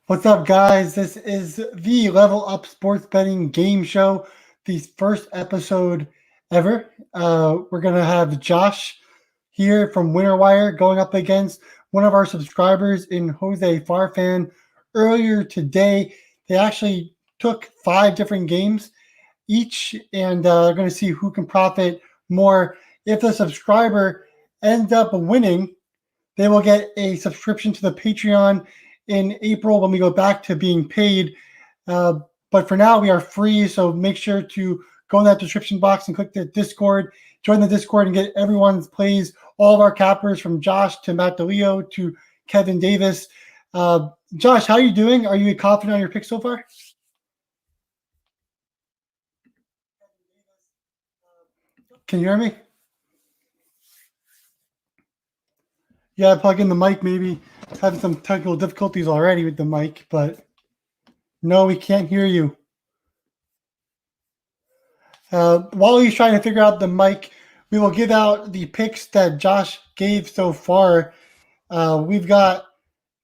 What's up, guys? This is the Level Up Sports Betting Game Show, the first episode ever. We're going to have Josh here from Winter Wire going up against one of our subscribers in Jose Farfan. Earlier today, they actually took 5 different games each, and they're going to see who can profit more. If the subscriber ends up winning, they will get a subscription to the Patreon in April when we go back to being paid. Uh, but for now, we are free. So make sure to go in that description box and click the Discord, join the Discord, and get everyone's plays. All of our cappers from Josh to Matt DeLeo to Kevin Davis. Josh, how are you doing? Are you confident on your pick so far? Can you hear me? Yeah, plug in the mic. Maybe having some technical difficulties already with the mic, but no, we can't hear you. While he's trying to figure out the mic, we will give out the picks that Josh gave so far. We've got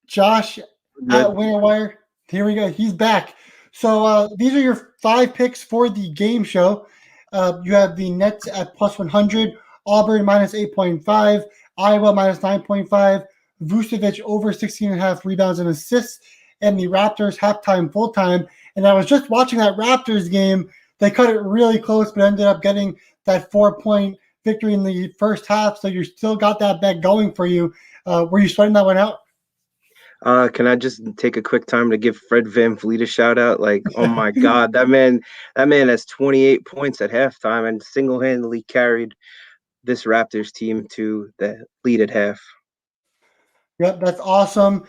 Josh at Good. Winter Wire. Here we go. He's back. So these are your 5 picks for the game show. You have the Nets at plus 100, Auburn minus 8.5, Iowa minus 9.5, Vucevic over 16.5 rebounds and assists, and the Raptors halftime full time. And I was just watching that Raptors game. They cut it really close, but ended up getting that 4-point victory in the first half. So you still got that bet going for you. Were you sweating that one out? Can I just take a quick time to give Fred VanVleet a shout out? Like, oh my God, that man has 28 points at halftime and single-handedly carried this Raptors team to the lead at half. Yep, that's awesome.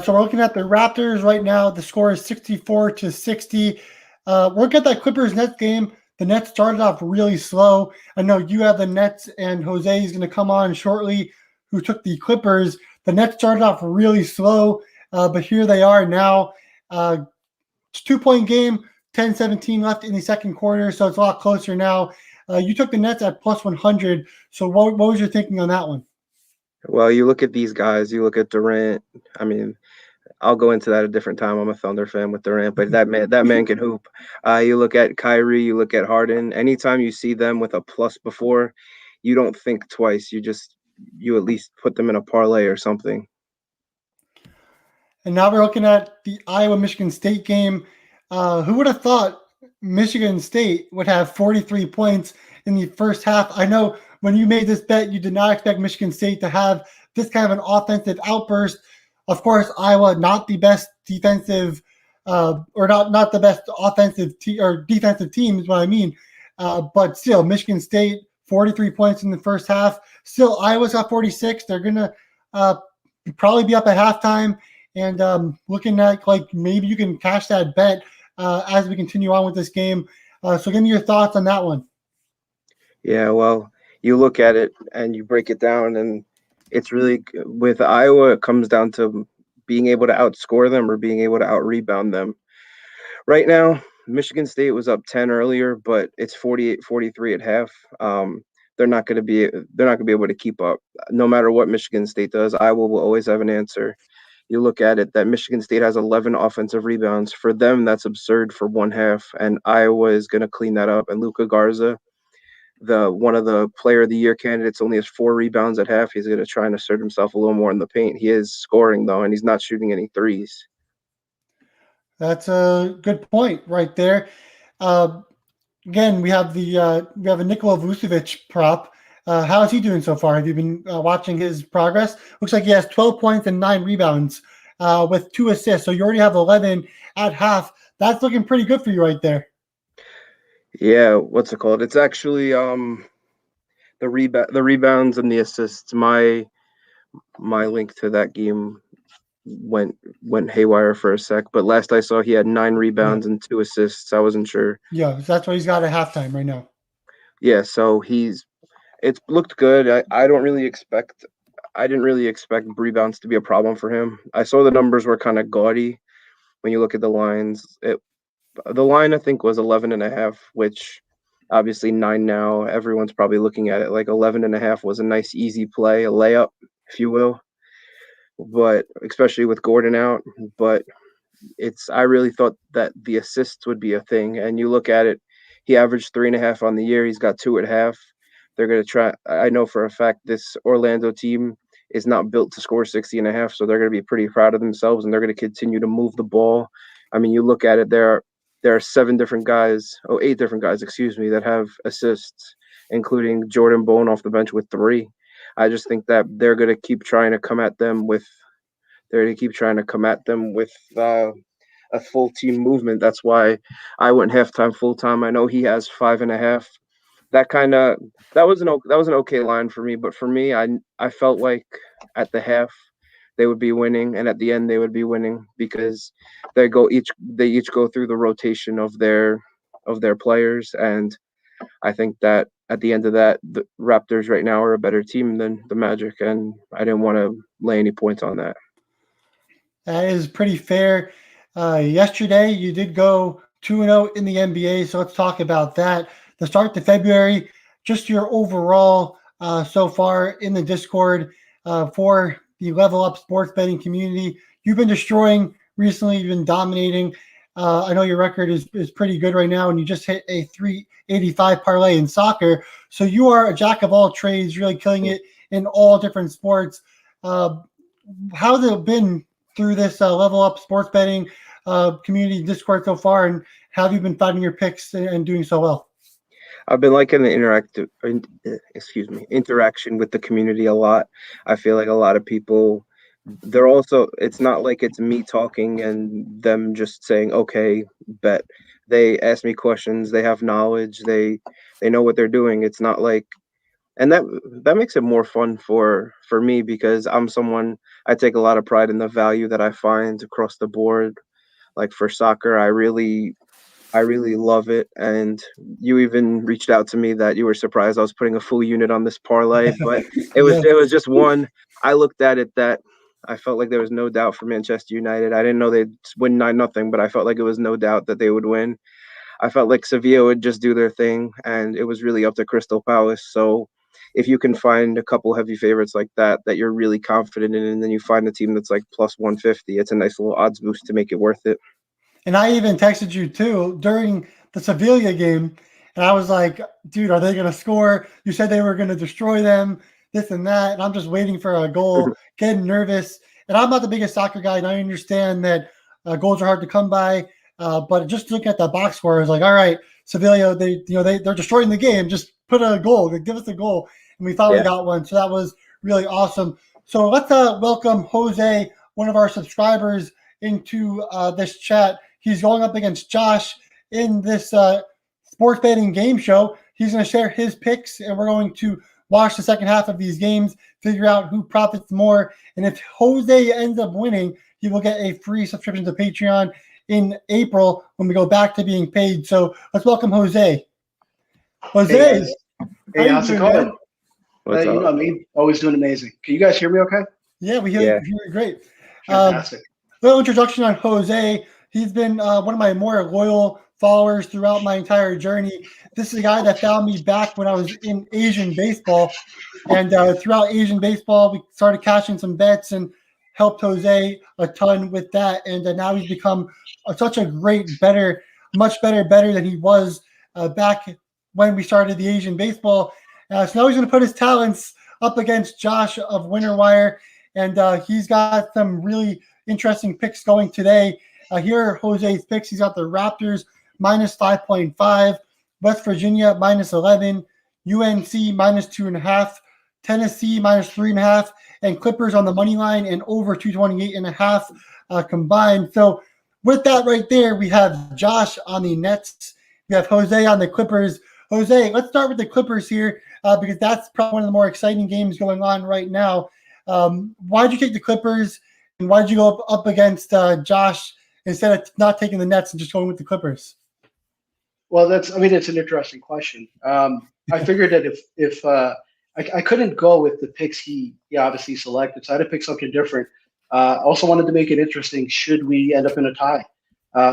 So we're looking at the Raptors right now. The score is 64-60. We're looking at that Clippers Nets game. The Nets started off really slow. I know you have the Nets, and Jose is going to come on shortly, who took the Clippers. The Nets started off really slow, but here they are now. It's a 2-point game, 10-17 left in the second quarter, so it's a lot closer now. You took the Nets at plus 100. So what was your thinking on that one? Well, you look at these guys, you look at Durant. I mean, I'll go into that a different time. I'm a Thunder fan with Durant, but that man can hoop. You look at Kyrie, you look at Harden. Anytime you see them with a plus before, you don't think twice. You at least put them in a parlay or something. And now we're looking at the Iowa-Michigan State game. Who would have thought Michigan State would have 43 points in the first half? I know when you made this bet, you did not expect Michigan State to have this kind of an offensive outburst. Of course, Iowa not the best defensive or not the best offensive or defensive team is what I mean. But still, Michigan State 43 points in the first half. Still, Iowa's got 46. They're gonna probably be up at halftime. And looking at like maybe you can cash that bet as we continue on with this game. So give me your thoughts on that one. Yeah, well, you look at it and you break it down, and it's really with Iowa, it comes down to being able to outscore them or being able to out rebound them. Right now, Michigan State was up 10 earlier, but it's 48-43 at half. They're not going to be able to keep up. No matter what Michigan State does, Iowa will always have an answer. You look at it that Michigan State has 11 offensive rebounds. For them, that's absurd for one half, and Iowa is going to clean that up. And Luka Garza, the one of the player of the year candidates, only has 4 rebounds at half. He's going to try and assert himself a little more in the paint. He is scoring though, and he's not shooting any threes. That's a good point right there. Uh, Again, we have a Nikola Vucevic prop. How is he doing so far? Have you been watching his progress? Looks like he has 12 points and 9 rebounds with 2 assists. So you already have 11 at half. That's looking pretty good for you right there. Yeah, what's it called? It's actually the rebounds and the assists. My link to that game went haywire for a sec, but last I saw he had 9 Yeah, rebounds and 2 assists. I wasn't sure. yeah. That's what he's got at halftime right now. Yeah, so it's looked good. I didn't really expect rebounds to be a problem for him. I saw the numbers were kind of gaudy when you look at the lines. The line I think was 11 and a half, which obviously 9 now. Everyone's probably looking at it like 11 and a half was a nice easy play, a layup, if you will. But especially with Gordon out, but I really thought that the assists would be a thing, and you look at it, he averaged 3.5 on the year. He's got 2 at half. They're going to try. I know for a fact this Orlando team is not built to score 60.5, so they're going to be pretty proud of themselves, and they're going to continue to move the ball. I mean, you look at it, there are 8 different guys, excuse me, that have assists, including Jordan Bone off the bench with 3. I just think that they're going to keep trying to come at them with a full team movement. That's why I went halftime, full time. I know he has 5.5. That kind of that was an okay line for me, but for me, I felt like at the half they would be winning, and at the end they would be winning because they each go through the rotation of their players, and I think that at the end of that, the Raptors right now are a better team than the Magic, and I didn't want to lay any points on that. That is pretty fair. Yesterday, you did go 2-0 in the NBA, so let's talk about that. The start to February, just your overall so far in the Discord for the Level Up Sports Betting community. You've been destroying recently, you've been dominating. I know your record is pretty good right now, and you just hit a 385 parlay in soccer. So you are a jack of all trades, really killing it in all different sports. How's it been through this Level Up Sports Betting community Discord so far, and how have you been finding your picks and doing so well? I've been liking the interaction with the community a lot. I feel like a lot of people, it's not like it's me talking and them just saying, okay, bet. They ask me questions, they have knowledge, they know what they're doing. It's not like, and that makes it more fun for me because I take a lot of pride in the value that I find across the board. Like for soccer, I really love it. And you even reached out to me that you were surprised I was putting a full unit on this parlay, but Yeah. it was just one. I looked at it that I felt like there was no doubt for Manchester United. I didn't know they'd win 9-0, but I felt like it was no doubt that they would win. I felt like Sevilla would just do their thing, and it was really up to Crystal Palace. So if you can find a couple heavy favorites like that you're really confident in, and then you find a team that's like plus 150, it's a nice little odds boost to make it worth it. And I even texted you too during the Sevilla game, and I was like, dude, are they going to score? You said they were going to destroy them, this and that. And I'm just waiting for a goal, getting nervous. And I'm not the biggest soccer guy, and I understand that goals are hard to come by. But just look at the box score, I was like, all right, Sevilla, they're destroying the game. Just put a goal, give us a goal. And we finally got one. So that was really awesome. So let's welcome Jose, one of our subscribers, into this chat. He's going up against Josh in this sports betting game show. He's going to share his picks, and we're going to watch the second half of these games, figure out who profits more. And if Jose ends up winning, he will get a free subscription to Patreon in April when we go back to being paid. So let's welcome Jose. Jose, hey, how's it going? What's you up? know me, always doing amazing. Can you guys hear me okay? Yeah, we hear you great. Fantastic. Little introduction on Jose. He's been one of my more loyal followers throughout my entire journey. This is a guy that found me back when I was in Asian baseball. And throughout Asian baseball, we started cashing some bets and helped Jose a ton with that. And now he's become such a great bettor, much better than he was back when we started the Asian baseball. So now he's going to put his talents up against Josh of Winter Wire. And he's got some really interesting picks going today. Here are Jose's picks. He's got the Raptors minus 5.5, West Virginia minus 11, UNC minus 2.5, Tennessee minus 3.5, and Clippers on the money line and over 228.5 combined. So with that right there, we have Josh on the Nets. We have Jose on the Clippers. Jose, let's start with the Clippers here because that's probably one of the more exciting games going on right now. Why did you take the Clippers, and why did you go up against Josh instead of not taking the Nets and just going with the Clippers? Well, it's an interesting question. I figured that if I couldn't go with the picks he obviously selected, so I had to pick something different. Also wanted to make it interesting should we end up in a tie.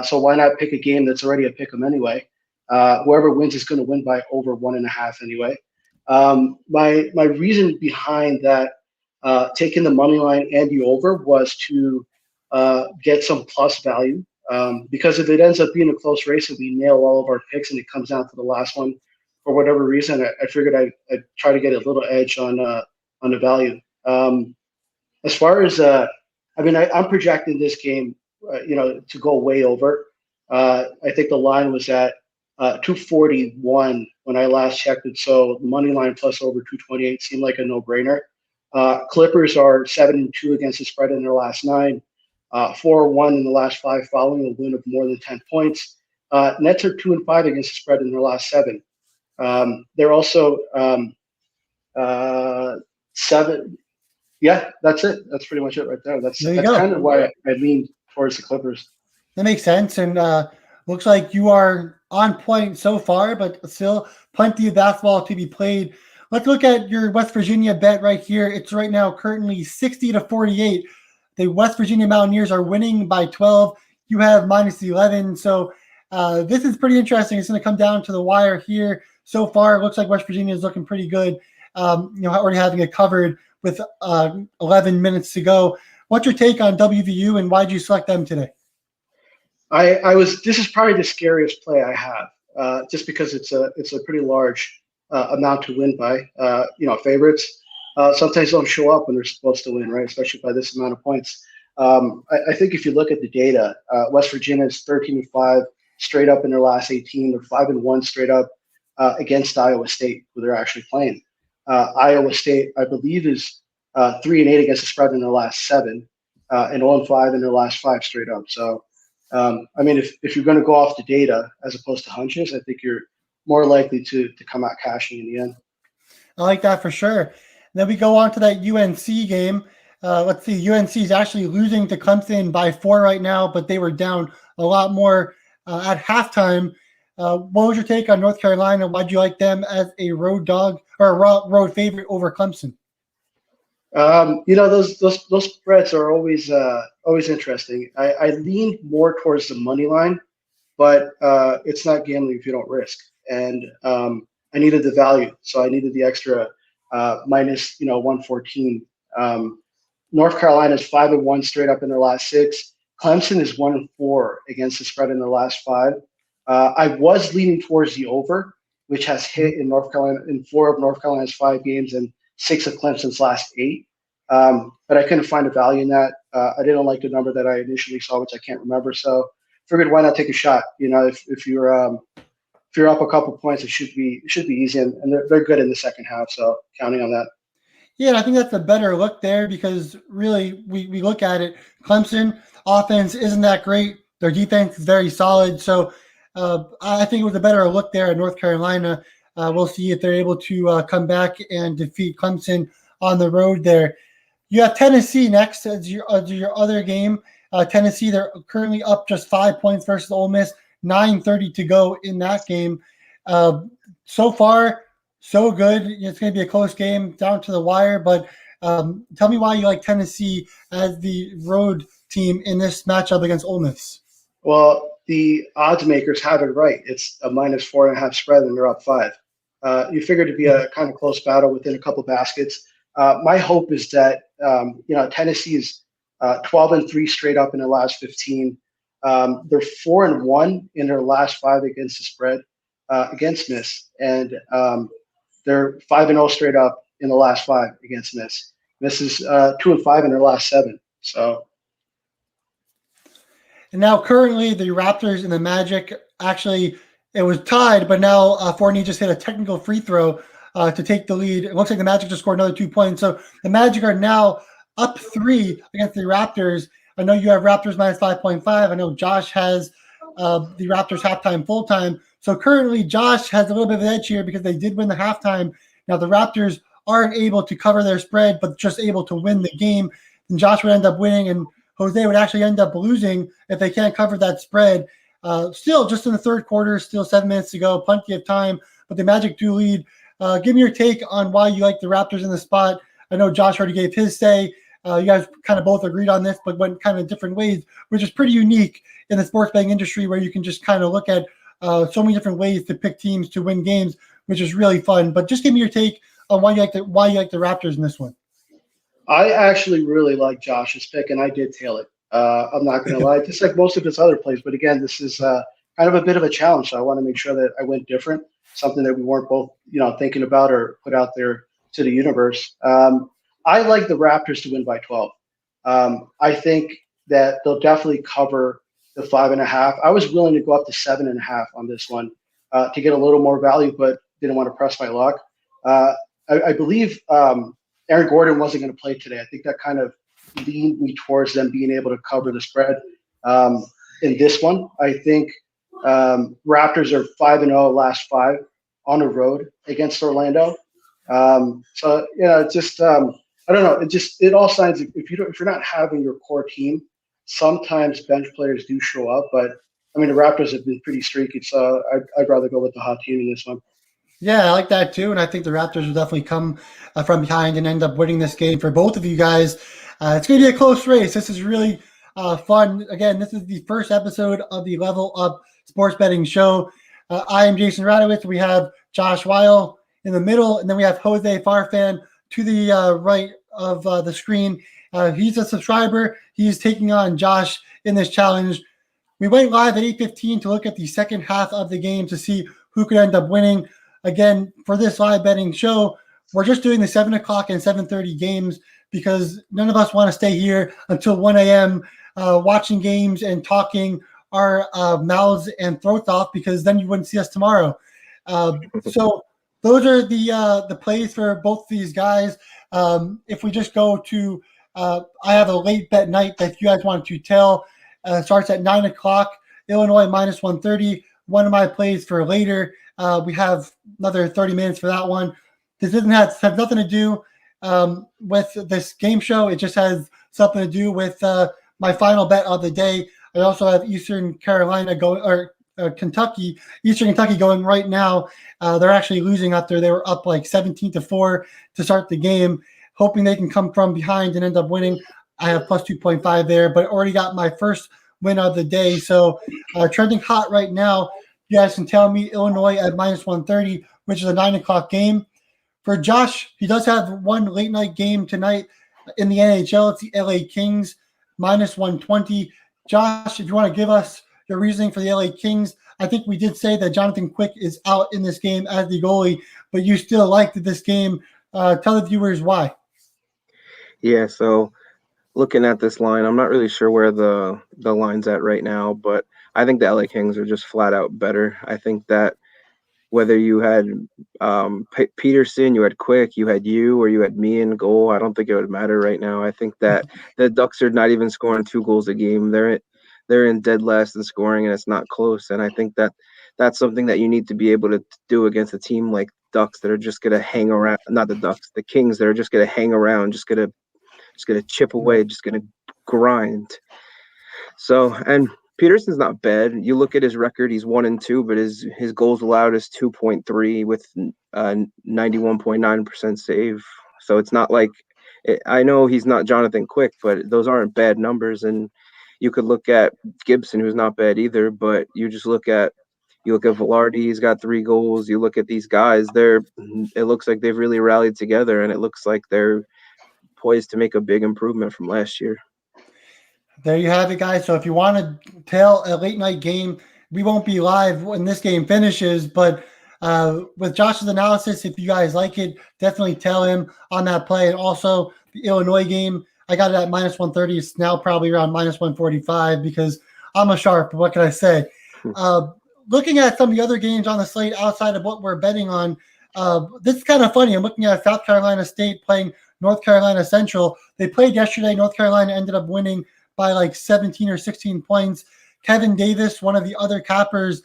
So why not pick a game that's already a pick 'em anyway? Whoever wins is going to win by over 1.5 anyway. My reason behind that taking the money line and the over was to get some plus value. Because if it ends up being a close race and we nail all of our picks and it comes down to the last one, for whatever reason, I figured I'd try to get a little edge on the value. As far as I'm projecting this game, to go way over. I think the line was at 241 when I last checked it. So the money line plus over 228 seemed like a no-brainer. Clippers are 7-2 against the spread in their last 9, 4-1 in the last 5 following a win of more than 10 points. Nets are 2-5 against the spread in their last 7. They're also 7. Yeah, that's it. That's pretty much it right there. That's kind of why I leaned towards the Clippers. That makes sense. And looks like you are on point so far, but still plenty of basketball to be played. Let's look at your West Virginia bet right here. It's right now currently 60-48. The West Virginia Mountaineers are winning by 12. You have minus 11. So this is pretty interesting. It's going to come down to the wire here. So far, it looks like West Virginia is looking pretty good. Already having it covered with 11 minutes to go. What's your take on WVU and why did you select them today? This is probably the scariest play I have, just because it's a pretty large amount to win by. Favorites sometimes don't show up when they're supposed to win, right? Especially by this amount of points. I think if you look at the data, West Virginia is 13-5 straight up in their last 18. They're 5-1 straight up against Iowa State, who they're actually playing. Iowa State, I believe, is 3-8 against the spread in their last 7, and 0-5 in their last 5 straight up. So, if you're going to go off the data as opposed to hunches, I think you're more likely to come out cashing in the end. I like that for sure. And then we go on to that UNC game. Let's see, UNC is actually losing to Clemson by 4 right now, but they were down a lot more at halftime. What was your take on North Carolina? Why'd you like them as a road dog or a road favorite over Clemson? Those spreads are always interesting. I leaned more towards the money line, but it's not gambling if you don't risk. And I needed the value, so I needed the extra minus 114. North Carolina is 5-1 straight up in their last 6. Clemson is 1-4 against the spread in their last 5. I was leaning towards the over, which has hit in North Carolina in 4 of North Carolina's 5 games and 6 of Clemson's last 8. But I couldn't find a value in that. I didn't like the number that I initially saw, which I can't remember. So figured why not take a shot? If you're up a couple points, it should be easy, and they're good in the second half. So counting on that. Yeah, I think that's a better look there because really we look at it. Clemson offense isn't that great. Their defense is very solid. So I think it was a better look there at North Carolina. We'll see if they're able to come back and defeat Clemson on the road there. You have Tennessee next as your other game. Tennessee, they're currently up just 5 points versus Ole Miss. 9:30 to go in that game. So far, so good. It's going to be a close game down to the wire. But tell me why you like Tennessee as the road team in this matchup against Ole Miss. Well, the odds makers have it right. It's a minus 4.5 spread, and they're up 5. You figured it'd be a kind of close battle within a couple baskets. My hope is that Tennessee is 12-3 straight up in the last 15. They're 4-1 in their last 5 against the spread against Miss, and they're 5-0 straight up in the last 5 against Miss. Miss is 2-5 in their last 7. So. And now currently the Raptors and the Magic, actually it was tied, but now Fournier just hit a technical free throw to take the lead. It looks like the Magic just scored another 2 points. So the Magic are now up 3 against the Raptors. I know you have Raptors minus 5.5. I know Josh has the Raptors halftime, full time. So currently Josh has a little bit of an edge here because they did win the halftime. Now the Raptors aren't able to cover their spread, but just able to win the game. And Josh would end up winning, and Jose would actually end up losing if they can't cover that spread. Still just in the third quarter, still 7 minutes to go, plenty of time, but the Magic do lead. Give me your take on why you like the Raptors in the spot. I know Josh already gave his say. You guys kind of both agreed on this, but went kind of different ways, which is pretty unique in the sports betting industry where you can just kind of look at so many different ways to pick teams to win games, which is really fun. But just give me your take on why you like the Raptors in this one. I actually really like Josh's pick, and I did tail it. I'm not going to lie, just like most of his other plays. But again, this is kind of a bit of a challenge. So I want to make sure that I went different, something that we weren't both, thinking about or put out there to the universe. I like the Raptors to win by 12. I think that they'll definitely cover the 5.5. I was willing to go up to 7.5 on this one to get a little more value, but didn't want to press my luck. I believe Aaron Gordon wasn't going to play today. I think that kind of leaned me towards them being able to cover the spread in this one. I think Raptors are 5-0 last 5 on the road against Orlando. It's just I don't know. It all signs if you're not having your core team, sometimes bench players do show up. But I mean, the Raptors have been pretty streaky, so I'd rather go with the hot team in this one. Yeah, I like that too, and I think the Raptors will definitely come from behind and end up winning this game for both of you guys. It's going to be a close race. This is really fun. Again, this is the first episode of the Level Up Sports Betting Show. I am Jason Radowitz. We have Josh Weil in the middle, and then we have Jose Farfan to the right of the screen. He's a subscriber. He's taking on Josh in this challenge. We went live at 8:15 to look at the second half of the game to see who could end up winning. Again, for this live betting show, we're just doing the 7 o'clock and 7:30 games because none of us want to stay here until 1 a.m. Watching games and talking our mouths and throats off because then you wouldn't see us tomorrow. So those are the plays for both of these guys. If we just go to, I have a late bet night that you guys want to tell. Starts at 9 o'clock, Illinois minus 130. One of my plays for later. We have another 30 minutes for that one. This doesn't have nothing to do with this game show. It just has something to do with my final bet of the day. I also have Eastern Carolina going, or Eastern Kentucky going right now. They're actually losing up there. They were up like 17-4 to start the game, hoping they can come from behind and end up winning. I have plus 2.5 there, but already got my first win of the day. So trending hot right now. You guys can tell me Illinois at minus 130, which is a 9 o'clock game. For Josh, he does have one late night game tonight in the NHL. It's the LA Kings minus 120. Josh, if you want to give us your reasoning for the LA Kings, I think we did say that Jonathan Quick is out in this game as the goalie, but you still liked this game. Tell the viewers why. Yeah, so looking at this line, I'm not really sure where the line's at right now, but I think the LA Kings are just flat out better. I think that whether you had Peterson, you had Quick, you had you, or you had me in goal, I don't think it would matter right now. I think that the Ducks are not even scoring 2 goals a game. They're in dead last in scoring, and it's not close. And I think that that's something that you need to be able to do against a team like Ducks that are just going to hang around. Not the Ducks, the Kings that are just going to hang around, just going to chip away, just going to grind. So, and Peterson's not bad. You look at his record; he's 1-2, but his goals allowed is 2.3 with 91.9% save. So it's not like I know he's not Jonathan Quick, but those aren't bad numbers. And you could look at Gibson, who's not bad either. But you look at Velarde, he's got 3 goals. You look at these guys; it looks like they've really rallied together, and it looks like they're poised to make a big improvement from last year. There you have it, guys. So if you want to tell a late night game, we won't be live when this game finishes. But with Josh's analysis, if you guys like it, definitely tell him on that play. And also the Illinois game, I got it at minus 130. It's now probably around minus 145 because I'm a sharp. What can I say? Looking at some of the other games on the slate outside of what we're betting on, this is kind of funny. I'm looking at South Carolina State playing North Carolina Central. They played yesterday. North Carolina ended up winning by like 17 or 16 points. Kevin Davis, one of the other cappers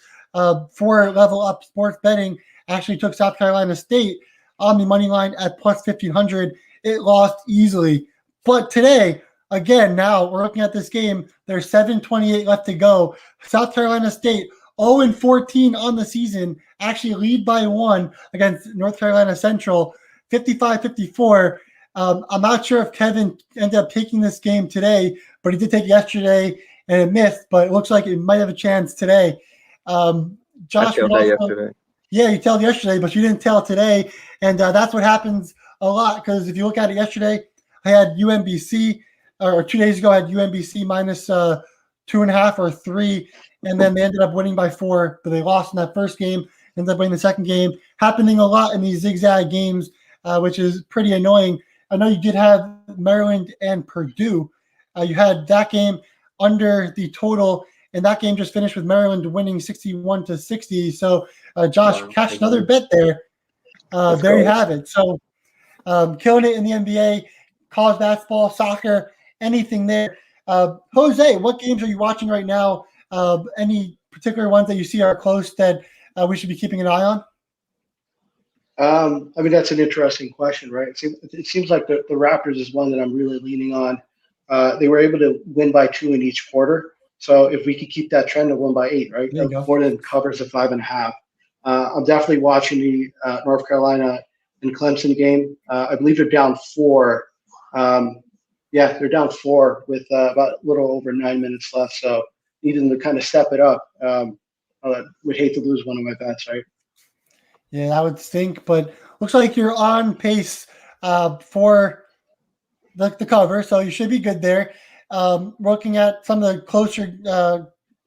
for Level Up Sports Betting, actually took South Carolina State on the money line at plus 1,500. It lost easily. But today, again, now we're looking at this game. There's 7:28 left to go. South Carolina State 0-14 on the season, actually lead by 1 against North Carolina Central, 55-54. I'm not sure if Kevin ended up taking this game today, but he did take it yesterday and it missed, but it looks like it might have a chance today. Josh, yesterday. Yeah, you told yesterday, but you didn't tell today. And that's what happens a lot because if you look at it yesterday, I had UMBC or 2 days ago had UMBC minus 2.5 or 3, and then they ended up winning by 4, but they lost in that first game. Ended up winning the second game. Happening a lot in these zigzag games, which is pretty annoying. I know you did have Maryland and Purdue. You had that game under the total, and that game just finished with Maryland winning 61-60. So, Josh, Wow. cashed another bet there. There you have it. So, killing it in the NBA, college basketball, soccer, anything there. Jose, what games are you watching right now? Any particular ones that you see are close that we should be keeping an eye on? I mean, that's an interesting question, right? It seems like the Raptors is one that I'm really leaning on. They were able to win by 2 in each quarter. So if we could keep that trend of 1 by 8, right, more than covers the 5.5. I'm definitely watching the North Carolina and Clemson game. I believe they're down 4. They're down 4 with about a little over 9 minutes left. So needing to kind of step it up. I would hate to lose one of my bets, right? Yeah, that would stink, but looks like you're on pace for the cover, so you should be good there. Looking at some of the closer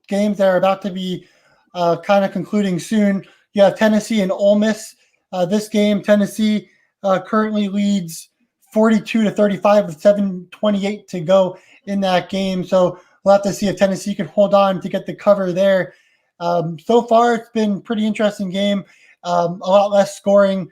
games that are about to be kind of concluding soon, you have Tennessee and Ole Miss. This game, Tennessee currently leads 42-35 with 7:28 to go in that game. So we'll have to see if Tennessee can hold on to get the cover there. So far, it's been a pretty interesting game. A lot less scoring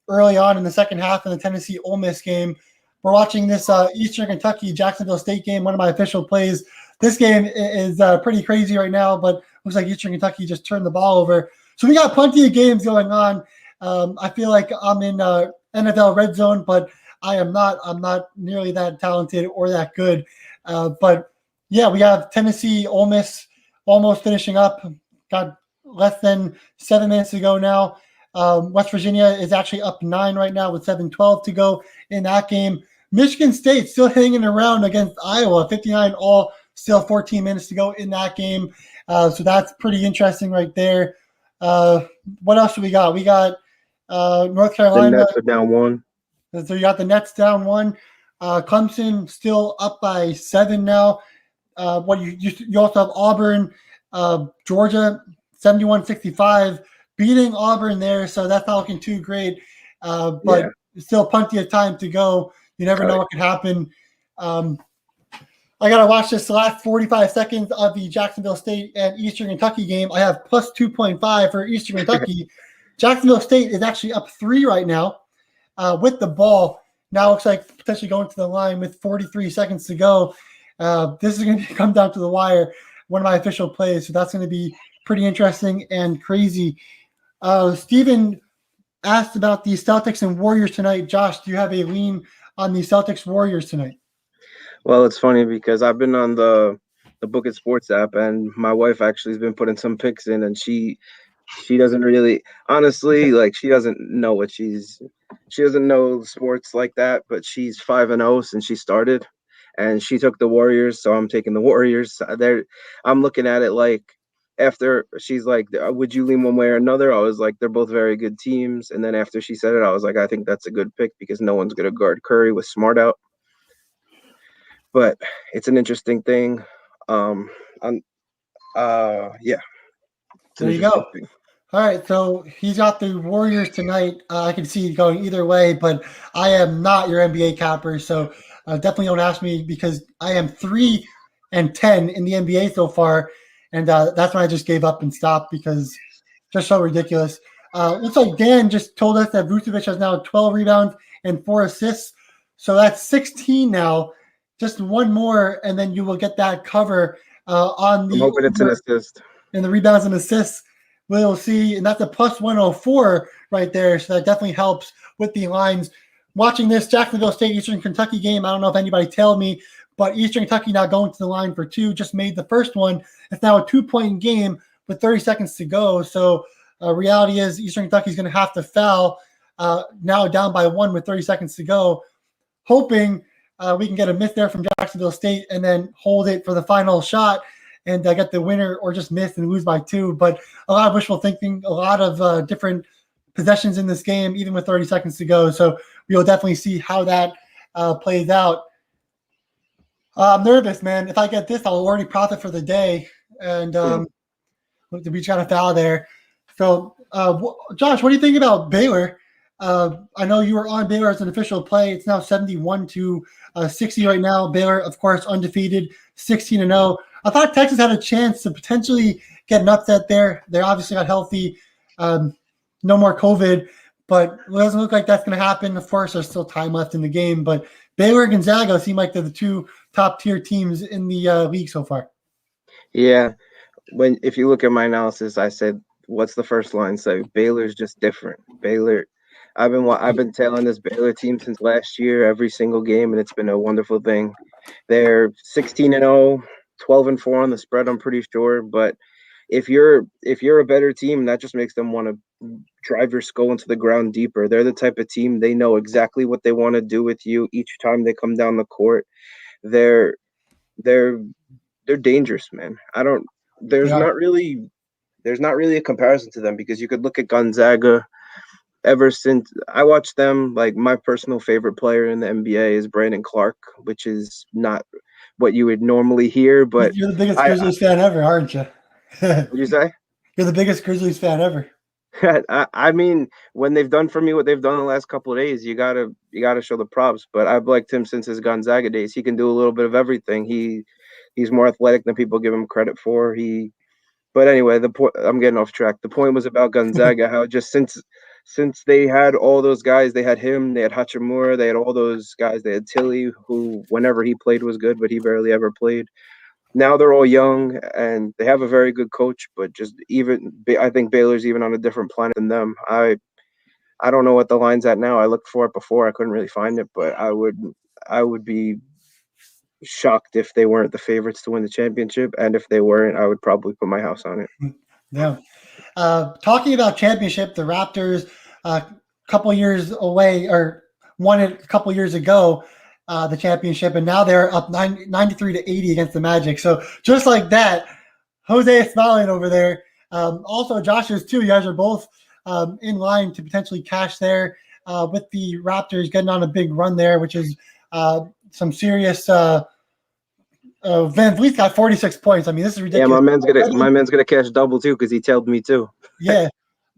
early on in the second half in the Tennessee Ole Miss game. We're watching this Eastern Kentucky Jacksonville State game, one of my official plays. This game is pretty crazy right now, but looks like Eastern Kentucky just turned the ball over. So we got plenty of games going on. I feel like I'm in NFL red zone, but I am not. I'm not nearly that talented or that good. But yeah, we have Tennessee, Ole Miss almost finishing up. Got less than 7 minutes to go now. West Virginia is actually up 9 right now with 7:12 to go in that game. Michigan State still hanging around against Iowa, 59 all, still 14 minutes to go in that game. So that's pretty interesting right there. What else do we got? We got North Carolina. The Nets are down 1. So you got the Nets down 1. Clemson still up by 7 now. You also have Auburn, Georgia, 71-65, beating Auburn there. So that's not looking too great. But still plenty of time to go. You never know what could happen. I got to watch this last 45 seconds of the Jacksonville State and Eastern Kentucky game. I have plus 2.5 for Eastern Kentucky. Jacksonville State is actually up 3 right now with the ball. Now looks like potentially going to the line with 43 seconds to go. This is going to come down to the wire, one of my official plays. So that's going to be pretty interesting and crazy. Steven asked about the Celtics and Warriors tonight. Josh, do you have a lean on the Celtics Warriors tonight? Well, it's funny because I've been on the Book It Sports app, and my wife actually has been putting some picks in, and she doesn't really, honestly, like, she doesn't know she doesn't know sports like that, but she's 5-0 since she started, and she took the Warriors, so I'm taking the Warriors. I'm looking at it like, after she's like, would you lean one way or another? I was like, they're both very good teams. And then after she said it, I was like, I think that's a good pick because no one's going to guard Curry with Smart out. But it's an interesting thing. Yeah. There you go. Thing. All right, so he's got the Warriors tonight. I can see it going either way, but I am not your NBA capper, so definitely don't ask me because I am 3-10 in the NBA so far, and that's when I just gave up and stopped because just so ridiculous. Looks like Dan just told us that Vucevic has now 12 rebounds and 4 assists, so that's 16 now. Just one more, and then you will get that cover on the. I'm hoping it's an assist. And the rebounds and assists, we'll see. And that's a plus 104 right there. So that definitely helps with the lines. Watching this Jacksonville State Eastern Kentucky game, I don't know if anybody told me, but Eastern Kentucky now going to the line for 2, just made the first one. It's now a 2-point game with 30 seconds to go. So reality is Eastern Kentucky is going to have to foul now down by 1 with 30 seconds to go, hoping we can get a miss there from Jacksonville State and then hold it for the final shot and get the winner or just miss and lose by 2. But a lot of wishful thinking, a lot of different possessions in this game, even with 30 seconds to go. So we'll definitely see how that plays out. I'm nervous, man. If I get this, I'll already profit for the day. And we got a foul there. So, Josh, what do you think about Baylor? I know you were on Baylor as an official play. It's now 71 to 60 right now. Baylor, of course, undefeated, 16-0. I thought Texas had a chance to potentially get an upset there. They obviously got healthy, no more COVID, but it doesn't look like that's going to happen. Of course, there's still time left in the game, but Baylor and Gonzaga seem like they're the two top-tier teams in the league so far. Yeah. If you look at my analysis, I said, what's the first line say? Baylor's just different. Baylor, I've been telling this Baylor team since last year, every single game, and it's been a wonderful thing. They're 16-0, 12-4 on the spread, I'm pretty sure. But if you're a better team, that just makes them want to drive your skull into the ground deeper. They're the type of team, they know exactly what they want to do with you each time they come down the court. They're dangerous, man. There's not really a comparison to them, because you could look at Gonzaga. Ever since I watched them, like, my personal favorite player in the NBA is Brandon Clark, which is not what you would normally hear. But You're the biggest Grizzlies fan ever, aren't you? What'd you say? You're the biggest Grizzlies fan ever. I mean, when they've done for me what they've done the last couple of days, you gotta show the props. But I've liked him since his Gonzaga days. He can do a little bit of everything. He's more athletic than people give him credit for. But anyway, the point, I'm getting off track. The point was about Gonzaga, how just since they had all those guys, they had him, they had Hachimura, they had all those guys, they had Tilly, who whenever he played was good, but he barely ever played. Now they're all young and they have a very good coach, but I think Baylor's even on a different planet than them. I don't know what the line's at now. I looked for it before, I couldn't really find it, but I would be shocked if they weren't the favorites to win the championship, and if they weren't, I would probably put my house on it. Yeah. Talking about championship, the Raptors, a couple years away, or won it a couple years ago, the championship, and now they're up 93 to 80 against the Magic. So just like that, Jose is smiling over there. Also, Josh is too. You guys are both in line to potentially cash there with the Raptors getting on a big run there, which is some serious. Van Vliet's got 46 points. I mean, this is ridiculous. Yeah, my man's gonna cash double too, because he tailed me too. Yeah,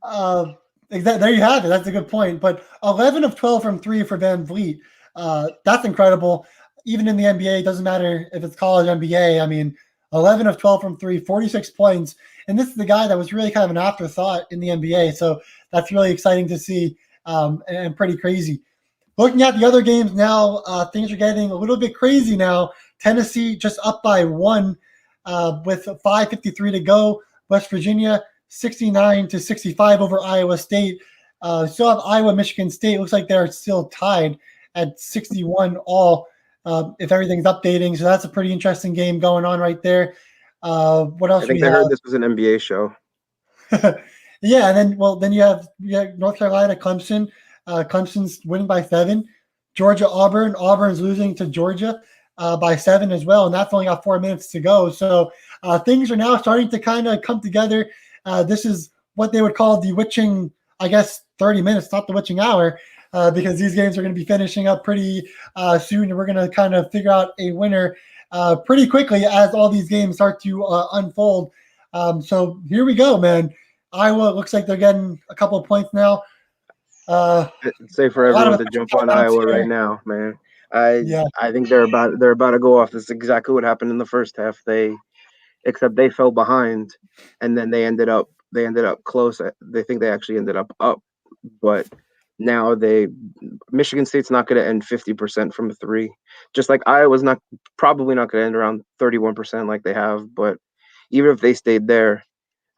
there you have it. That's a good point. But 11 of 12 from three for Van Vliet. That's incredible. Even in the NBA, it doesn't matter if it's college NBA. I mean, 11 of 12 from three, 46 points. And this is the guy that was really kind of an afterthought in the NBA. So that's really exciting to see and pretty crazy. Looking at the other games now, things are getting a little bit crazy now. Tennessee just up by one with 5:53 to go. West Virginia 69 to 65 over Iowa State. Still have Iowa, Michigan State. Looks like they're still tied at 61 all if everything's updating. So that's a pretty interesting game going on right there. What else? I think I heard this was an NBA show. Yeah, and then you have North Carolina, Clemson. Clemson's winning by 7. Georgia, Auburn. Auburn's losing to Georgia by 7 as well, and that's only got 4 minutes to go. So things are now starting to kind of come together. This is what they would call the witching, I guess, 30 minutes, not the witching hour, because these games are going to be finishing up pretty soon, and we're going to kind of figure out a winner pretty quickly as all these games start to unfold. So here we go, man. Iowa looks like they're getting a couple of points now. Say for everyone to jump on Iowa right now, man. I think they're about to go off. This is exactly what happened in the first half. Except they fell behind, and then they ended up close. They think they actually ended up, but now Michigan State's not going to end 50% from 3. Just like Iowa's probably not going to end around 31% like they have. But even if they stayed there,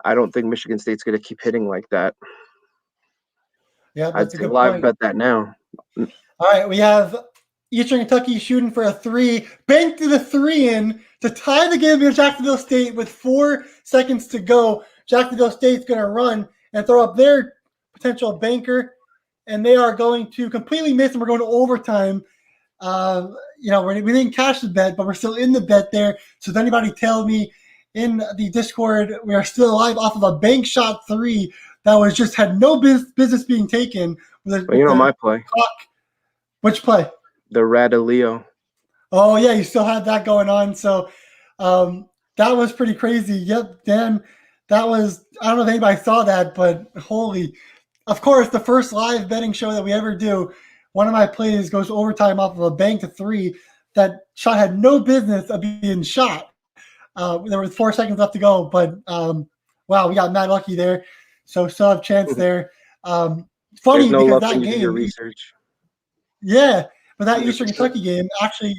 I don't think Michigan State's going to keep hitting like that. Yeah, I'd say live bet that now. All right, we have Eastern Kentucky shooting for a 3, banked the 3 in to tie the game against Jacksonville State with 4 seconds to go. Jacksonville State's going to run and throw up their potential banker, and they are going to completely miss, and we're going to overtime. We didn't cash the bet, but we're still in the bet there. So if anybody tell me in the Discord we are still alive off of a bank shot 3 that had no business being taken. My play. Which play? The Radaleo. Oh yeah, you still had that going on. So that was pretty crazy. Yep, Dan, that was. I don't know if anybody saw that, but holy! Of course, the first live betting show that we ever do. One of my plays goes overtime off of a bank to 3. That shot had no business of being shot. There was 4 seconds left to go, but wow, we got mad lucky there. So still have a chance there. There's Funny no because love when that you do your game, research. yeah, but that Eastern 100%. Kentucky game actually,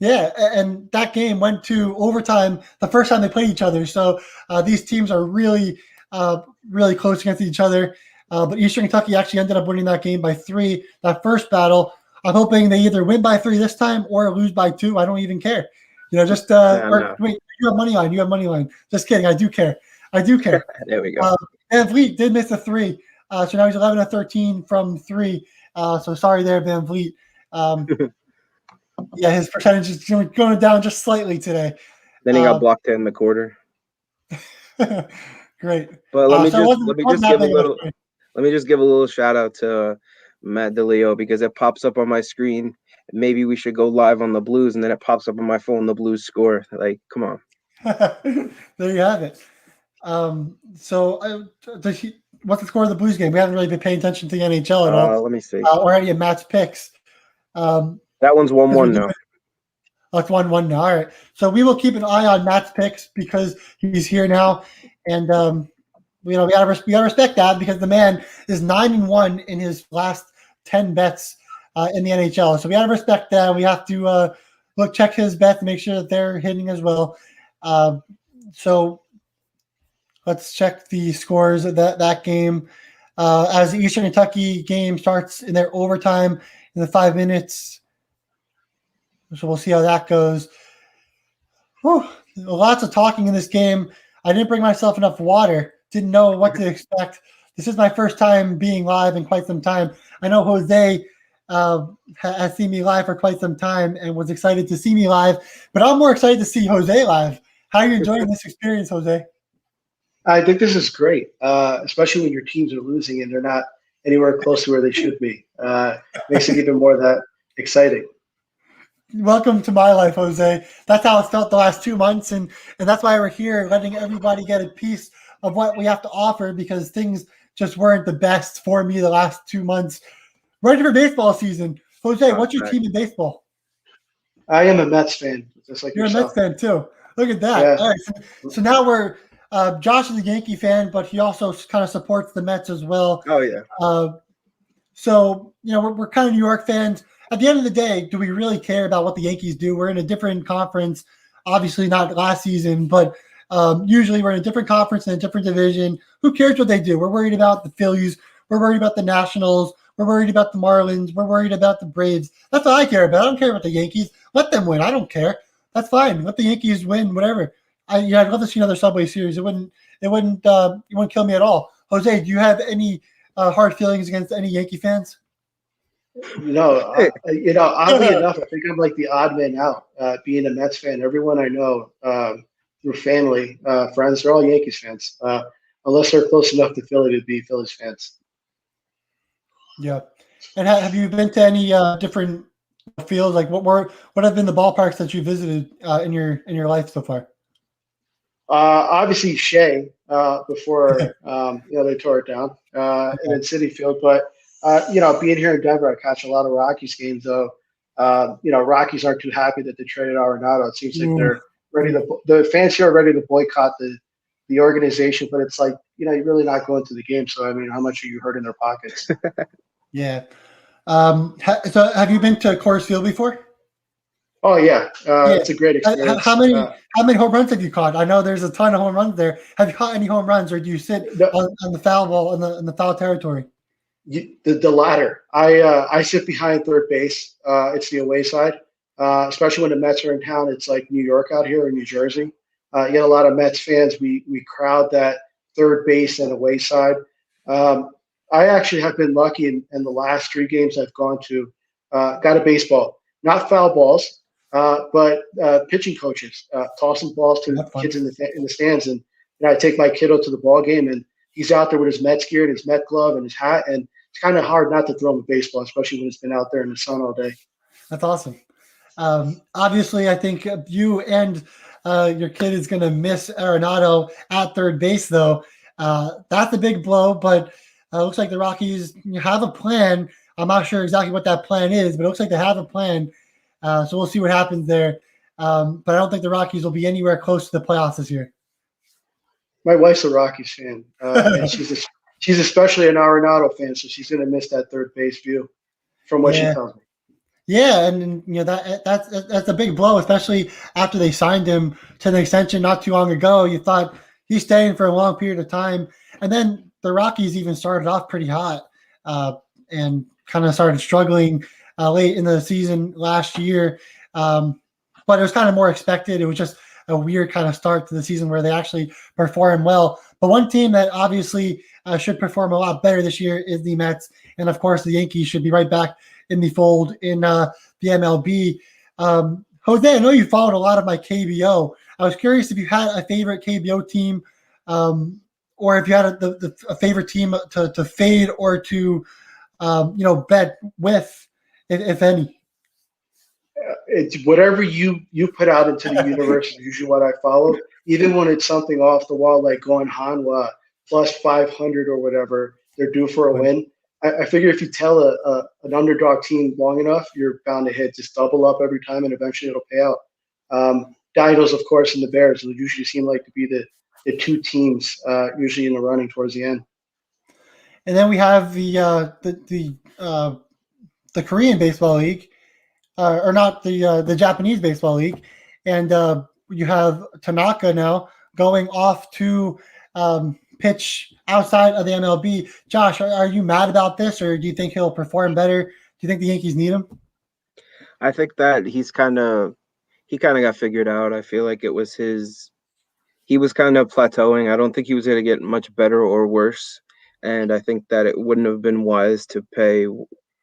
yeah, and that game went to overtime the first time they played each other. So these teams are really close against each other. But Eastern Kentucky actually ended up winning that game by 3. That first battle, I'm hoping they either win by 3 this time or lose by 2. I don't even care. Just No. wait, you have money line. You have money line. Just kidding. I do care. I do care. There we go. Van Vliet did miss a 3, so now he's 11 of 13 from 3. So sorry there, Van Vliet. Yeah, his percentage is going down just slightly today. Then he got blocked in the quarter. Great. But let me just give a a little shout out to Matt DeLeo because it pops up on my screen. Maybe we should go live on the Blues, and then it pops up on my phone. The Blues score. Like, come on. There you have it. What's the score of the Blues game? We haven't really been paying attention to the NHL at all. Let me see. Already at Matt's picks. That one's 1-1 now. That's 1-1 now. All right. So we will keep an eye on Matt's picks because he's here now, and we gotta respect that because the man is 9-1 in his last 10 bets in the NHL. So we gotta respect that. We have to check his bets and make sure that they're hitting as well. So let's check the scores of that game. As the Eastern Kentucky game starts in their overtime in the 5 minutes. So we'll see how that goes. Whew, lots of talking in this game. I didn't bring myself enough water. Didn't know what to expect. This is my first time being live in quite some time. I know Jose has seen me live for quite some time and was excited to see me live, but I'm more excited to see Jose live. How are you enjoying this experience, Jose? I think this is great, especially when your teams are losing and they're not anywhere close to where they should be. Makes it even more that exciting. Welcome to my life, Jose. That's how it's felt the last 2 months, and that's why we're here, letting everybody get a piece of what we have to offer because things just weren't the best for me the last 2 months. Ready for baseball season. Jose, what's your team in baseball? I am a Mets fan, just like You're yourself. a Mets fan too. Look at that. Yeah. All right. So now we're Josh is a Yankee fan, but he also kind of supports the Mets as well. Oh yeah. So we're kind of New York fans. At the end of the day, do we really care about what the Yankees do? We're in a different conference, obviously not last season, but usually we're in a different conference in a different division. Who cares what they do? We're worried about the Phillies. We're worried about the Nationals. We're worried about the Marlins. We're worried about the Braves. That's what I care about. I don't care about the Yankees. Let them win. I don't care. That's fine. Let the Yankees win, whatever. I'd love to see another Subway Series. It wouldn't kill me at all. Jose, do you have any hard feelings against any Yankee fans? Oddly enough, I think I'm like the odd man out. Being a Mets fan, everyone I know through family, friends, they're all Yankees fans. Unless they're close enough to Philly to be Phillies fans. Yeah. And have you been to any different fields? Like what have been the ballparks that you visited in your life so far? Obviously Shea before they tore it down, and then Citi Field. But being here in Denver, I catch a lot of Rockies games. Though Rockies aren't too happy that they traded Arenado. It seems like they're ready to. The fans here are ready to boycott the organization. But it's like you're really not going to the game. So I mean, how much are you hurting their pockets? Yeah. So have you been to Coors Field before? Oh yeah, it's a great experience. How many home runs have you caught? I know there's a ton of home runs there. Have you caught any home runs, or do you sit on the foul ball in the foul territory? The latter. I sit behind third base. It's the away side, especially when the Mets are in town. It's like New York out here or New Jersey. You get a lot of Mets fans. We crowd that third base and away side. I actually have been lucky in the last 3 games I've gone to. Got a baseball, not foul balls. But pitching coaches tossing balls to the kids in the stands, and I take my kiddo to the ball game, and he's out there with his Mets gear and his Met glove and his hat, and it's kind of hard not to throw him a baseball, especially when it's been out there in the sun all day. That's awesome. Obviously, I think you and your kid is going to miss Arenado at third base, though. That's a big blow, but looks like the Rockies have a plan. I'm not sure exactly what that plan is, but it looks like they have a plan. So we'll see what happens there. But I don't think the Rockies will be anywhere close to the playoffs this year. My wife's a Rockies fan, and she's especially an Arenado fan, so she's going to miss that third base view, from what she tells me. Yeah, and that's a big blow, especially after they signed him to an extension not too long ago. You thought he's staying for a long period of time, and then the Rockies even started off pretty hot and kind of started struggling late in the season last year. But it was kind of more expected. It was just a weird kind of start to the season where they actually perform well. But one team that obviously should perform a lot better this year is the Mets, and of course the Yankees should be right back in the fold in the MLB. Jose, I know you followed a lot of my KBO. I was curious if you had a favorite KBO team, or if you had a favorite team to fade or to bet with, if any. It's whatever you put out into the universe is usually what I follow. Even when it's something off the wall, like going Hanwha plus 500 or whatever, they're due for a win. I figure if you tell an underdog team long enough, you're bound to hit. Just double up every time, and eventually it'll pay out. Dinos, of course, and the Bears will usually seem like to be the two teams usually in the running towards the end. And then we have the Korean Baseball League, or not the Japanese Baseball League, and you have Tanaka now going off to pitch outside of the MLB. Josh, are you mad about this, or do you think he'll perform better? Do you think the Yankees need him? I think that he kind of got figured out. I feel like he was kind of plateauing. I don't think he was going to get much better or worse. And I think that it wouldn't have been wise to pay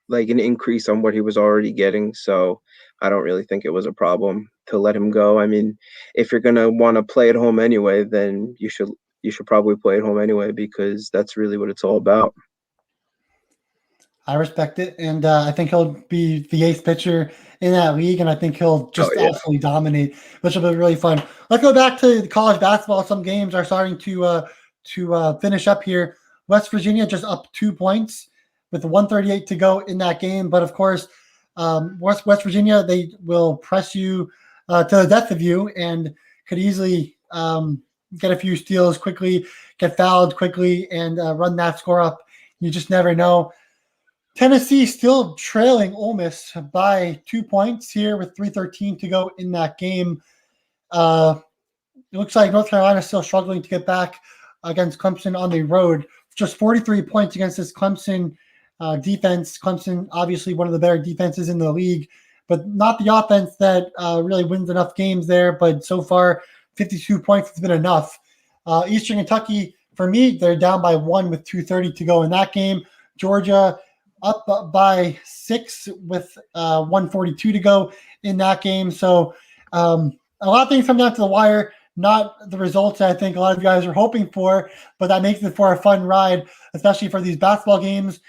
like an increase on what he was already getting. So I don't really think it was a problem to let him go. I mean, if you're going to want to play at home anyway, then you should probably play at home anyway, because that's really what it's all about. I respect it, and I think he'll be the ace pitcher in that league, and I think he'll just absolutely dominate, which will be really fun. Let's go back to college basketball. Some games are starting to finish up here. West Virginia just up 2 points with 1:38 to go in that game, but of course, West Virginia, they will press you to the death of you and could easily get a few steals quickly, get fouled quickly, and run that score up. You just never know. Tennessee still trailing Ole Miss by 2 points here with 3:13 to go in that game. It looks like North Carolina is still struggling to get back against Clemson on the road. Just 43 points against this Clemson defense. Clemson, obviously one of the better defenses in the league, but not the offense that really wins enough games there. But so far, 52 points has been enough. Eastern Kentucky, for me, they're down by 1 with 2:30 to go in that game. Georgia up by 6 with 1:42 to go in that game. So a lot of things come down to the wire, not the results I think a lot of you guys are hoping for, but that makes it for a fun ride, especially for these basketball games,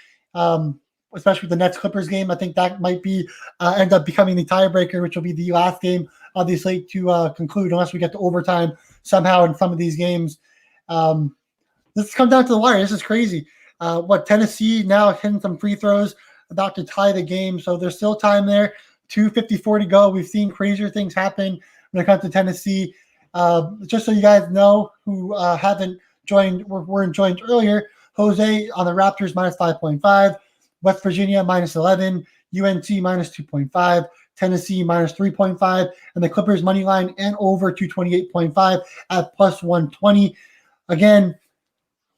especially with the Nets Clippers game. I think that might be end up becoming the tiebreaker, which will be the last game of the slate to conclude, unless we get to overtime somehow in some of these games. This comes down to the wire. This is crazy. Tennessee now hitting some free throws, about to tie the game. So there's still time there. 2:54 to go. We've seen crazier things happen when it comes to Tennessee. Just so you guys know who haven't joined, weren't joined earlier, Jose on the Raptors minus 5.5, West Virginia minus 11, UNC minus 2.5, Tennessee minus 3.5, and the Clippers money line and over 228.5 at plus 120. Again,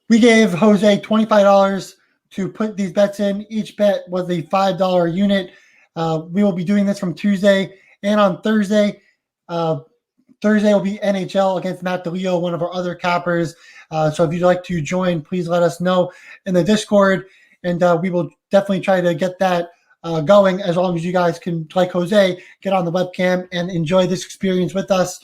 we gave Jose $25 to put these bets in. Each bet was a $5 unit. We will be doing this from Tuesday and on Thursday. Thursday will be NHL against Matt DeLeo, one of our other cappers. So if you'd like to join, please let us know in the Discord, and we will definitely try to get that going, as long as you guys can, like Jose, get on the webcam and enjoy this experience with us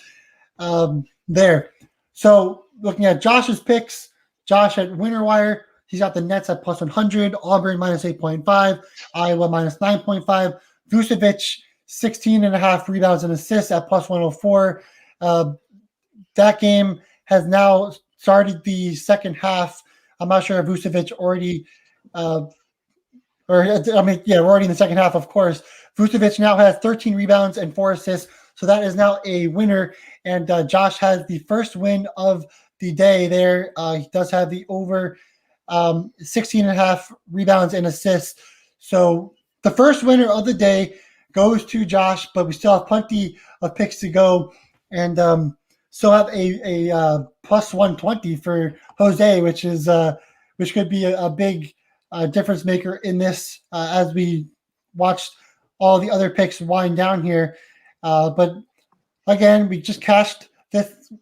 there. So looking at Josh's picks, Josh at Winter Wire, he's got the Nets at plus 100, Auburn minus 8.5, Iowa minus 9.5, Vucevic 16.5 rebounds and assists at plus 104. That game has now started the second half. I'm not sure if Vucevic already, we're already in the second half, of course. Vucevic now has 13 rebounds and 4 assists, so that is now a winner. And Josh has the first win of the day there. He does have the over 16.5 rebounds and assists. So the first winner of the day goes to Josh, but we still have plenty of picks to go, and still have a plus 120 for Jose, which could be a big difference maker in this as we watched all the other picks wind down here. But again, we just cashed this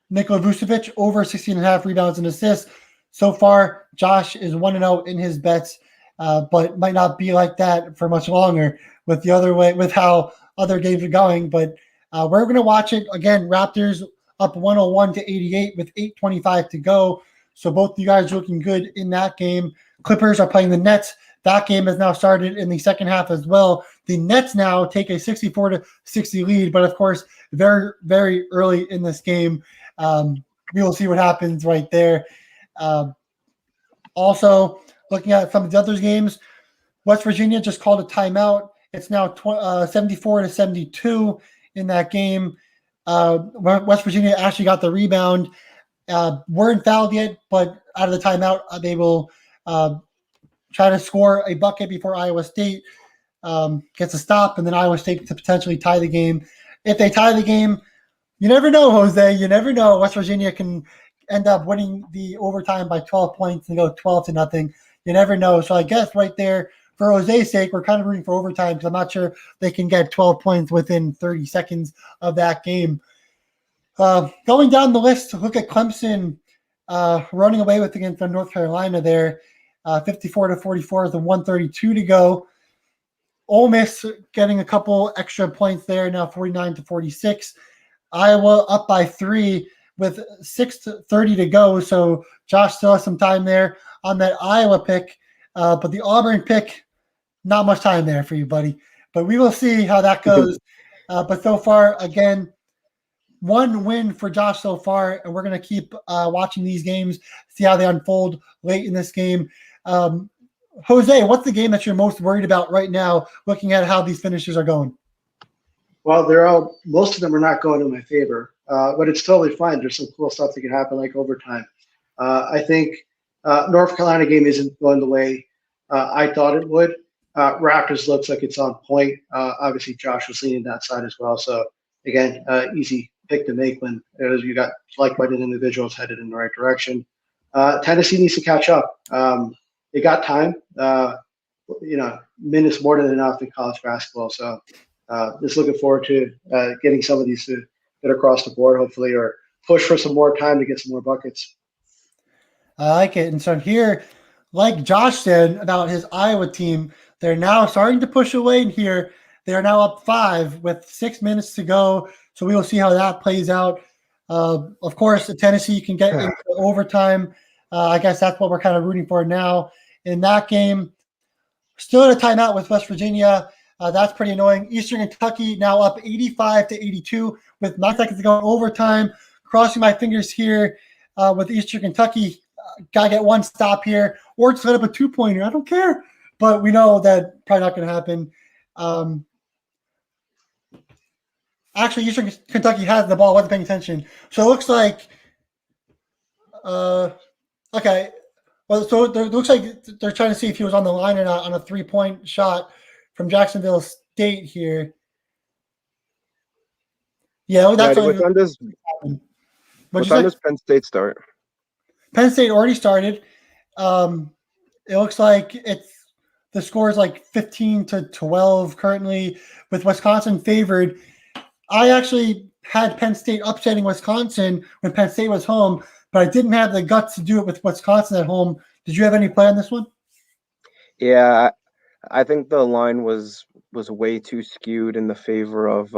Nikola Vucevic over 16.5 rebounds and assists. So far, Josh is 1-0 in his bets, but might not be like that for much longer with how other games are going. But we're going to watch it again. Raptors up 101 to 88 with 8:25 to go. So both of you guys are looking good in that game. Clippers are playing the Nets. That game has now started in the second half as well. The Nets now take a 64-60 lead, but of course, very, very early in this game. We will see what happens right there. Also, looking at some of the other games, West Virginia just called a timeout. It's now 74-72 in that game. West Virginia actually got the rebound. Weren't fouled yet, but out of the timeout, they will try to score a bucket before Iowa State gets a stop, and then Iowa State to potentially tie the game. If they tie the game, you never know, Jose. You never know. West Virginia can end up winning the overtime by 12 points and go 12-0. You never know. So I guess right there, for Jose's sake, we're kind of rooting for overtime because I'm not sure they can get 12 points within 30 seconds of that game. Going down the list, look at Clemson running away with against North Carolina there. 54-44 with 132 to go. Ole Miss getting a couple extra points there, now 49-46. Iowa up by 3 with 6:30 to go. So Josh still has some time there on that Iowa pick. But the Auburn pick, not much time there for you, buddy. But we will see how that goes. But so far, again, one win for Josh so far, and we're going to keep watching these games, see how they unfold late in this game. Jose, what's the game that you're most worried about right now, looking at how these finishes are going? Well, most of them are not going in my favor, but it's totally fine. There's some cool stuff that can happen, like overtime. I think North Carolina game isn't going the way I thought it would. Raptors looks like it's on point. Obviously, Josh was leaning that side as well. So, again, easy pick to make when you got like-minded individuals headed in the right direction. Tennessee needs to catch up. They got time. Minutes more than enough in college basketball. So, just looking forward to getting some of these to get across the board, hopefully, or push for some more time to get some more buckets. I like it. And so here, like Josh said about his Iowa team, they're now starting to push away here. They are now up 5 with 6 minutes to go. So we will see how that plays out. Of course, Tennessee can get into overtime. I guess that's what we're kind of rooting for now. In that game, still at a timeout with West Virginia. That's pretty annoying. Eastern Kentucky now up 85-82 with 9 seconds to go overtime. Crossing my fingers here with Eastern Kentucky. Got to get one stop here or set up a 2-pointer. I don't care. But we know that probably not going to happen. Actually, Eastern Kentucky has the ball. I wasn't paying attention. So it looks like okay. Well, so it looks like they're trying to see if he was on the line or not on a 3-point shot from Jacksonville State here. Yeah, that's what time does Penn State start? Penn State already started. It looks like the score is like 15-12 currently, with Wisconsin favored. I actually had Penn State upsetting Wisconsin when Penn State was home, but I didn't have the guts to do it with Wisconsin at home. Did you have any play on this one? Yeah, I think the line was way too skewed in the favor of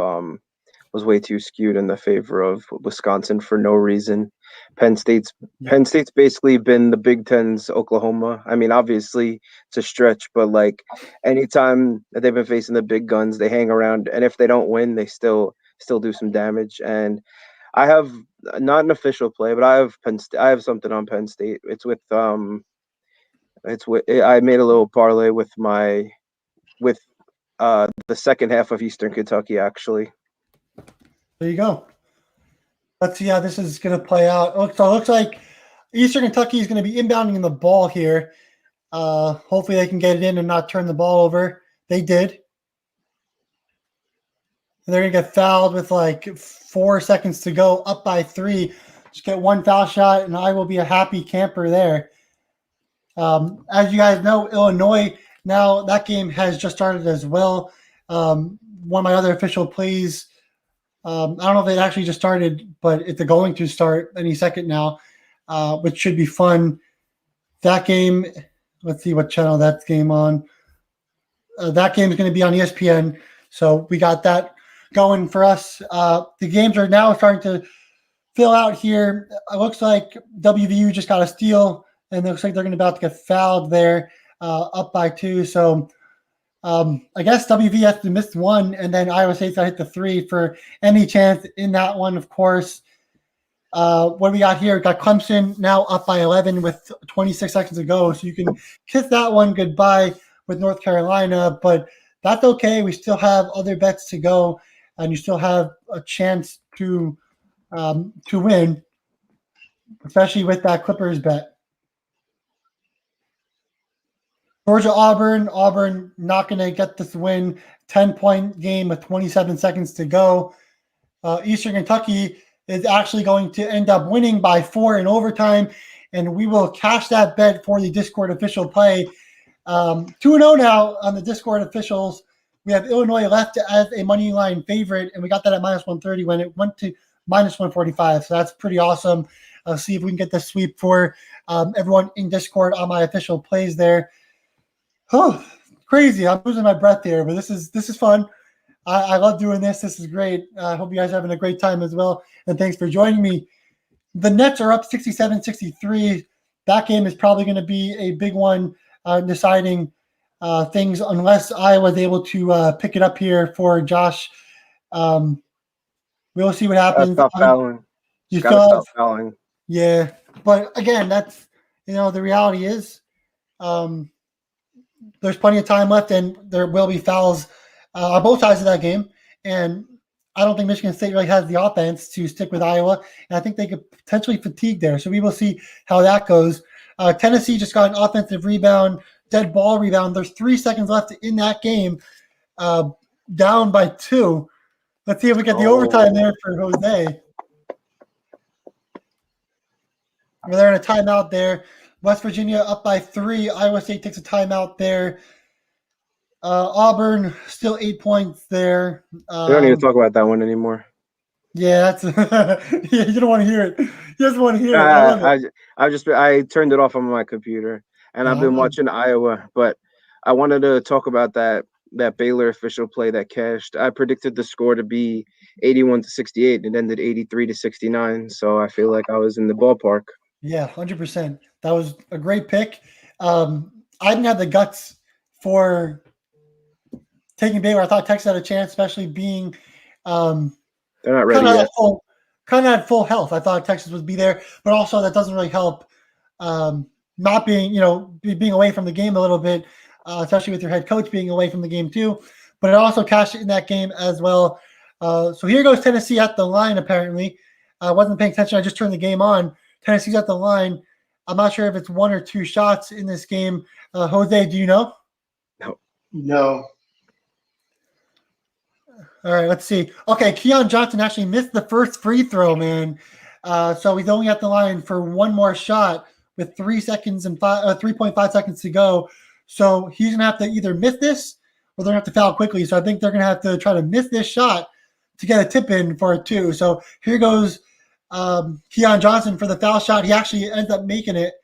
was way too skewed in the favor of Wisconsin for no reason. Penn State's basically been the Big Ten's Oklahoma. I mean, obviously it's a stretch, but like anytime that they've been facing the big guns, they hang around, and if they don't win, they still do some damage. And I have not an official play, but I have I have something on Penn State. I made a little parlay with the second half of Eastern Kentucky, actually. There you go. Let's see how this is going to play out. So it looks like Eastern Kentucky is going to be inbounding the ball here. Hopefully they can get it in and not turn the ball over. They did. And they're going to get fouled with like 4 seconds to go, up by 3. Just get one foul shot, and I will be a happy camper there. As you guys know, Illinois, now that game has just started as well. One of my other official plays, I don't know if it actually just started, but it's going to start any second now, which should be fun. That game, let's see what channel that game on. That game is going to be on ESPN, so we got that going for us. The games are now starting to fill out here. It looks like WVU just got a steal, and it looks like they're going to about to get fouled there, up by 2. So I guess WV has to miss 1, and then Iowa State's got to hit the 3 for any chance in that one, of course. What do we got here? We got Clemson now up by 11 with 26 seconds to go. So you can kiss that one goodbye with North Carolina, but that's okay. We still have other bets to go, and you still have a chance to win, especially with that Clippers bet. Georgia-Auburn. Auburn not going to get this win. 10-point game with 27 seconds to go. Eastern Kentucky is actually going to end up winning by 4 in overtime, and we will cash that bet for the Discord official play. 2-0 now on the Discord officials. We have Illinois left as a money line favorite, and we got that at minus 130 when it went to minus 145. So that's pretty awesome. I'll see if we can get the sweep for everyone in Discord on my official plays there. Oh, crazy. I'm losing my breath here, but this is fun. I love doing this. This is great. I hope you guys are having a great time as well, and thanks for joining me. The Nets are up 67-63. That game is probably going to be a big one, deciding things unless I was able to pick it up here for Josh. We'll see what happens. Stop fouling. You gotta stop fouling. Yeah, but again, that's the reality is there's plenty of time left, and there will be fouls on both sides of that game. And I don't think Michigan State really has the offense to stick with Iowa, and I think they could potentially fatigue there. So we will see how that goes. Tennessee just got an offensive rebound, dead ball rebound. There's 3 seconds left in that game, down by 2. Let's see if we get the overtime there for Jose. They're in a timeout there. West Virginia up by 3. Iowa State takes a timeout there. Auburn still 8 points there. We don't need to talk about that one anymore. Yeah, that's yeah, you don't want to hear it. You just want to hear it. I love it. I turned it off on my computer, and I've been watching Iowa, but I wanted to talk about that Baylor official play that cashed. I predicted the score to be 81-68, and it ended 83-69. So I feel like I was in the ballpark. Yeah, 100%. That was a great pick. I didn't have the guts for taking Baylor. I thought Texas had a chance, especially being they're not ready yet. Kind of at full health. I thought Texas would be there, but also that doesn't really help not being, being away from the game a little bit, especially with your head coach being away from the game too. But it also cashed it in that game as well. So here goes Tennessee at the line, apparently. I wasn't paying attention. I just turned the game on. Tennessee's at the line. I'm not sure if it's 1 or 2 shots in this game. Jose, do you know? No. All right, let's see. Okay, Keon Johnson actually missed the first free throw, man. So he's only at the line for 1 more shot with 3.5 seconds to go. So he's going to have to either miss this or they're going to have to foul quickly. So I think they're going to have to try to miss this shot to get a tip in for a 2. So here goes Keon Johnson for the foul shot. He actually ends up making it.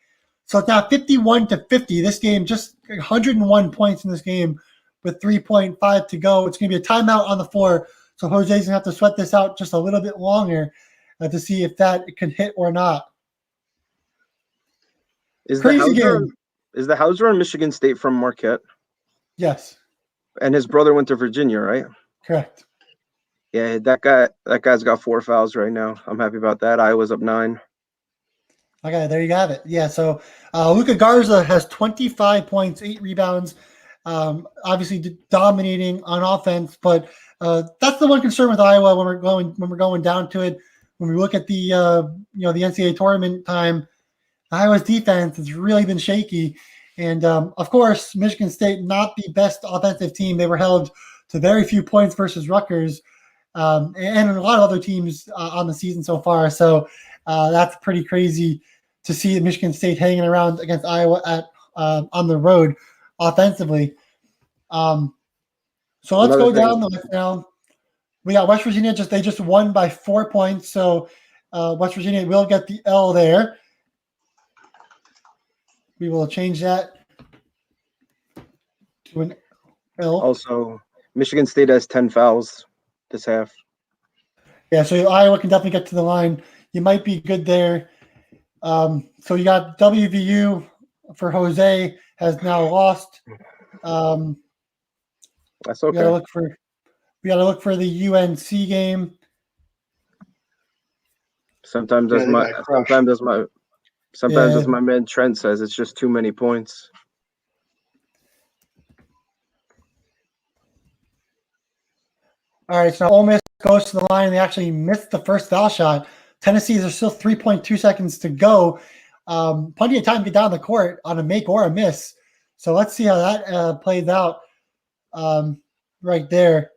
So it's now 51-50. This game, just 101 points in this game with 3.5 to go. It's going to be a timeout on the floor. So Jose's going to have to sweat this out just a little bit longer to see if that can hit or not. Is Crazy game. Is the Hauser on Michigan State from Marquette? Yes. And his brother went to Virginia, right? Correct. Yeah, that guy's got 4 fouls right now. I'm happy about that. Iowa's up 9. Okay, there you have it. Yeah, so Luka Garza has 25 points, 8 rebounds, obviously dominating on offense. But that's the one concern with Iowa when we're going down to it. When we look at the the NCAA tournament time, Iowa's defense has really been shaky. And of course, Michigan State, not the best offensive team. They were held to very few points versus Rutgers, and a lot of other teams on the season so far. So that's pretty crazy to see Michigan State hanging around against Iowa at on the road offensively. So let's go down the list now. We got West Virginia. They just won by 4 points. So West Virginia will get the L there. We will change that to an L. Also, Michigan State has 10 fouls this half. Yeah, so Iowa can definitely get to the line. You might be good there. So you got WVU for Jose has now lost. That's okay. We gotta look for the UNC game. Sometimes as my man Trent says, it's just too many points. All right, so now Ole Miss goes to the line. And they actually missed the first foul shot. Tennessee, there's still 3.2 seconds to go. Plenty of time to get down the court on a make or a miss. So let's see how that plays out right there.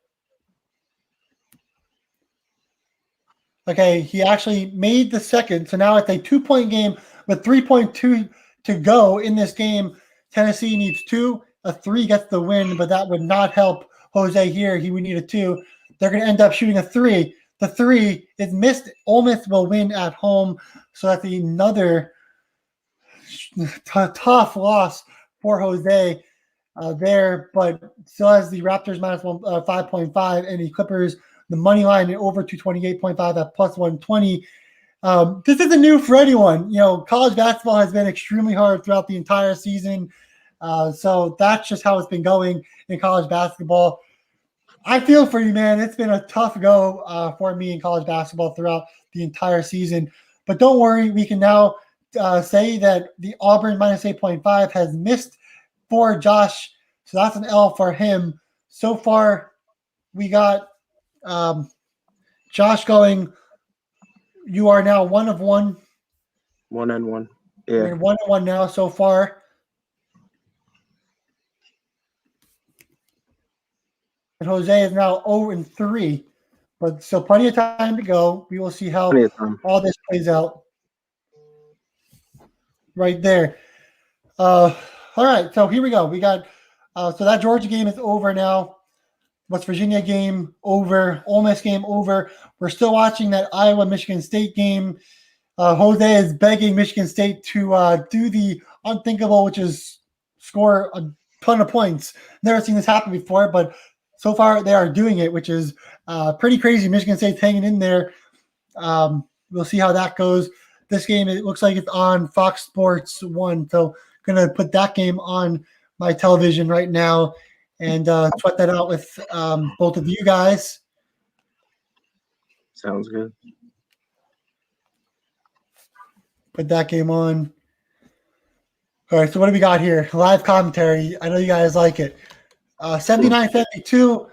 Okay, he actually made the second. So now it's a 2-point game with 3.2 to go in this game. Tennessee needs 2. A 3 gets the win, but that would not help Jose here. He would need a 2. They're going to end up shooting a 3. The 3 is missed. Ole Miss will win at home. So that's another tough loss for Jose there, but still has the Raptors minus 5.5 and the Clippers, the money line at over 228.5 at plus 120. This isn't new for anyone. College basketball has been extremely hard throughout the entire season. So that's just how it's been going in college basketball. I feel for you, man. It's been a tough go for me in college basketball throughout the entire season. But don't worry, we can now say that the Auburn minus 8.5 has missed for Josh. So that's an L for him. So far, we got Josh going. You are now 1 of 1. 1 and 1. Yeah. You're 1 of 1 now so far. And Jose is now 0 and 3. But still plenty of time to go. We will see how all this plays out. Right there. All right, so here we go. We got so that Georgia game is over now. West Virginia game over. Ole Miss game over. We're still watching that Iowa-Michigan State game. Jose is begging Michigan State to do the unthinkable, which is score a ton of points. Never seen this happen before, but so far they are doing it, which is pretty crazy. Michigan State's hanging in there. We'll see how that goes. This game, it looks like it's on Fox Sports 1, so going to put that game on my television right now and sweat that out with both of you guys. Sounds good. Put that game on. All right, so what do we got here? Live commentary. I know you guys like it. 79-52.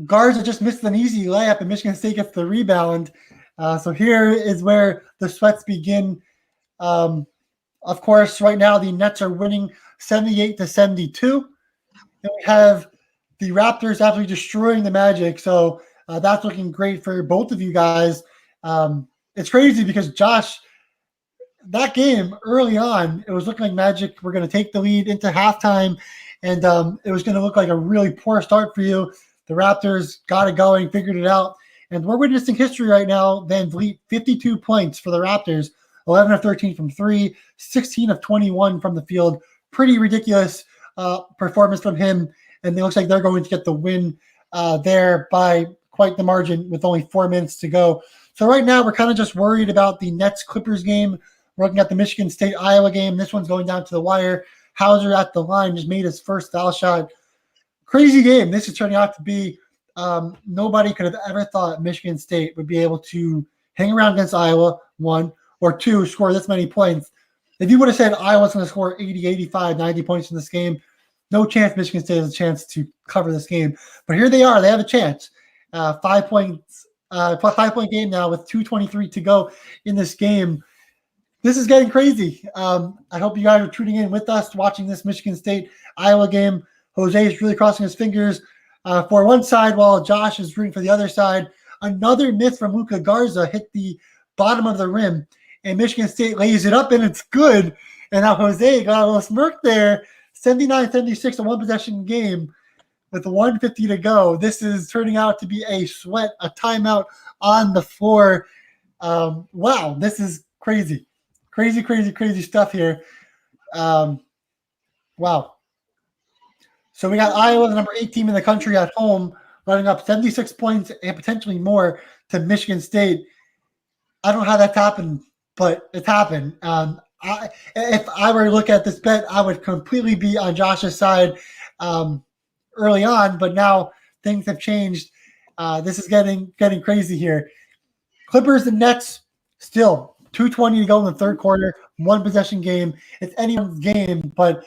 Garza just missed an easy layup, and Michigan State gets the rebound. So here is where the sweats begin. Of course, right now the Nets are winning 78-72. And we have the Raptors absolutely destroying the Magic. So that's looking great for both of you guys. It's crazy because Josh, that game early on, it was looking like Magic were going to take the lead into halftime, and it was going to look like a really poor start for you. The Raptors got it going, figured it out, and we're witnessing history right now. Van Vliet, 52 points for the Raptors, 11 of 13 from 3, 16 of 21 from the field. Pretty ridiculous performance from him, and it looks like they're going to get the win there by quite the margin with only 4 minutes to go. So right now we're kind of just worried about the Nets-Clippers game. We're looking at the Michigan State-Iowa game. This one's going down to the wire. Hauser at the line just made his first foul shot. Crazy game. This is turning out to be nobody could have ever thought Michigan State would be able to hang around against Iowa, 1, or 2, score this many points. If you would have said Iowa's going to score 80, 85, 90 points in this game, no chance Michigan State has a chance to cover this game. But here they are. They have a chance. 5 points, 5-point game now with 2:23 to go in this game. This is getting crazy. I hope you guys are tuning in with us, watching this Michigan State-Iowa game. Jose is really crossing his fingers for one side while Josh is rooting for the other side. Another miss from Luka Garza hit the bottom of the rim, and Michigan State lays it up, and it's good. And now Jose got a little smirk there. 79-76, a one-possession game with 1:50 to go. This is turning out to be a sweat, a timeout on the floor. Wow, this is crazy. Crazy, crazy, crazy stuff here. Wow. So we got Iowa, the number 8 team in the country at home, running up 76 points and potentially more to Michigan State. I don't know how that's happened, but it's happened. If I were to look at this bet, I would completely be on Josh's side early on, but now things have changed. This is getting crazy here. Clippers and Nets still 2:20 to go in the third quarter, one possession game. It's anyone's game, but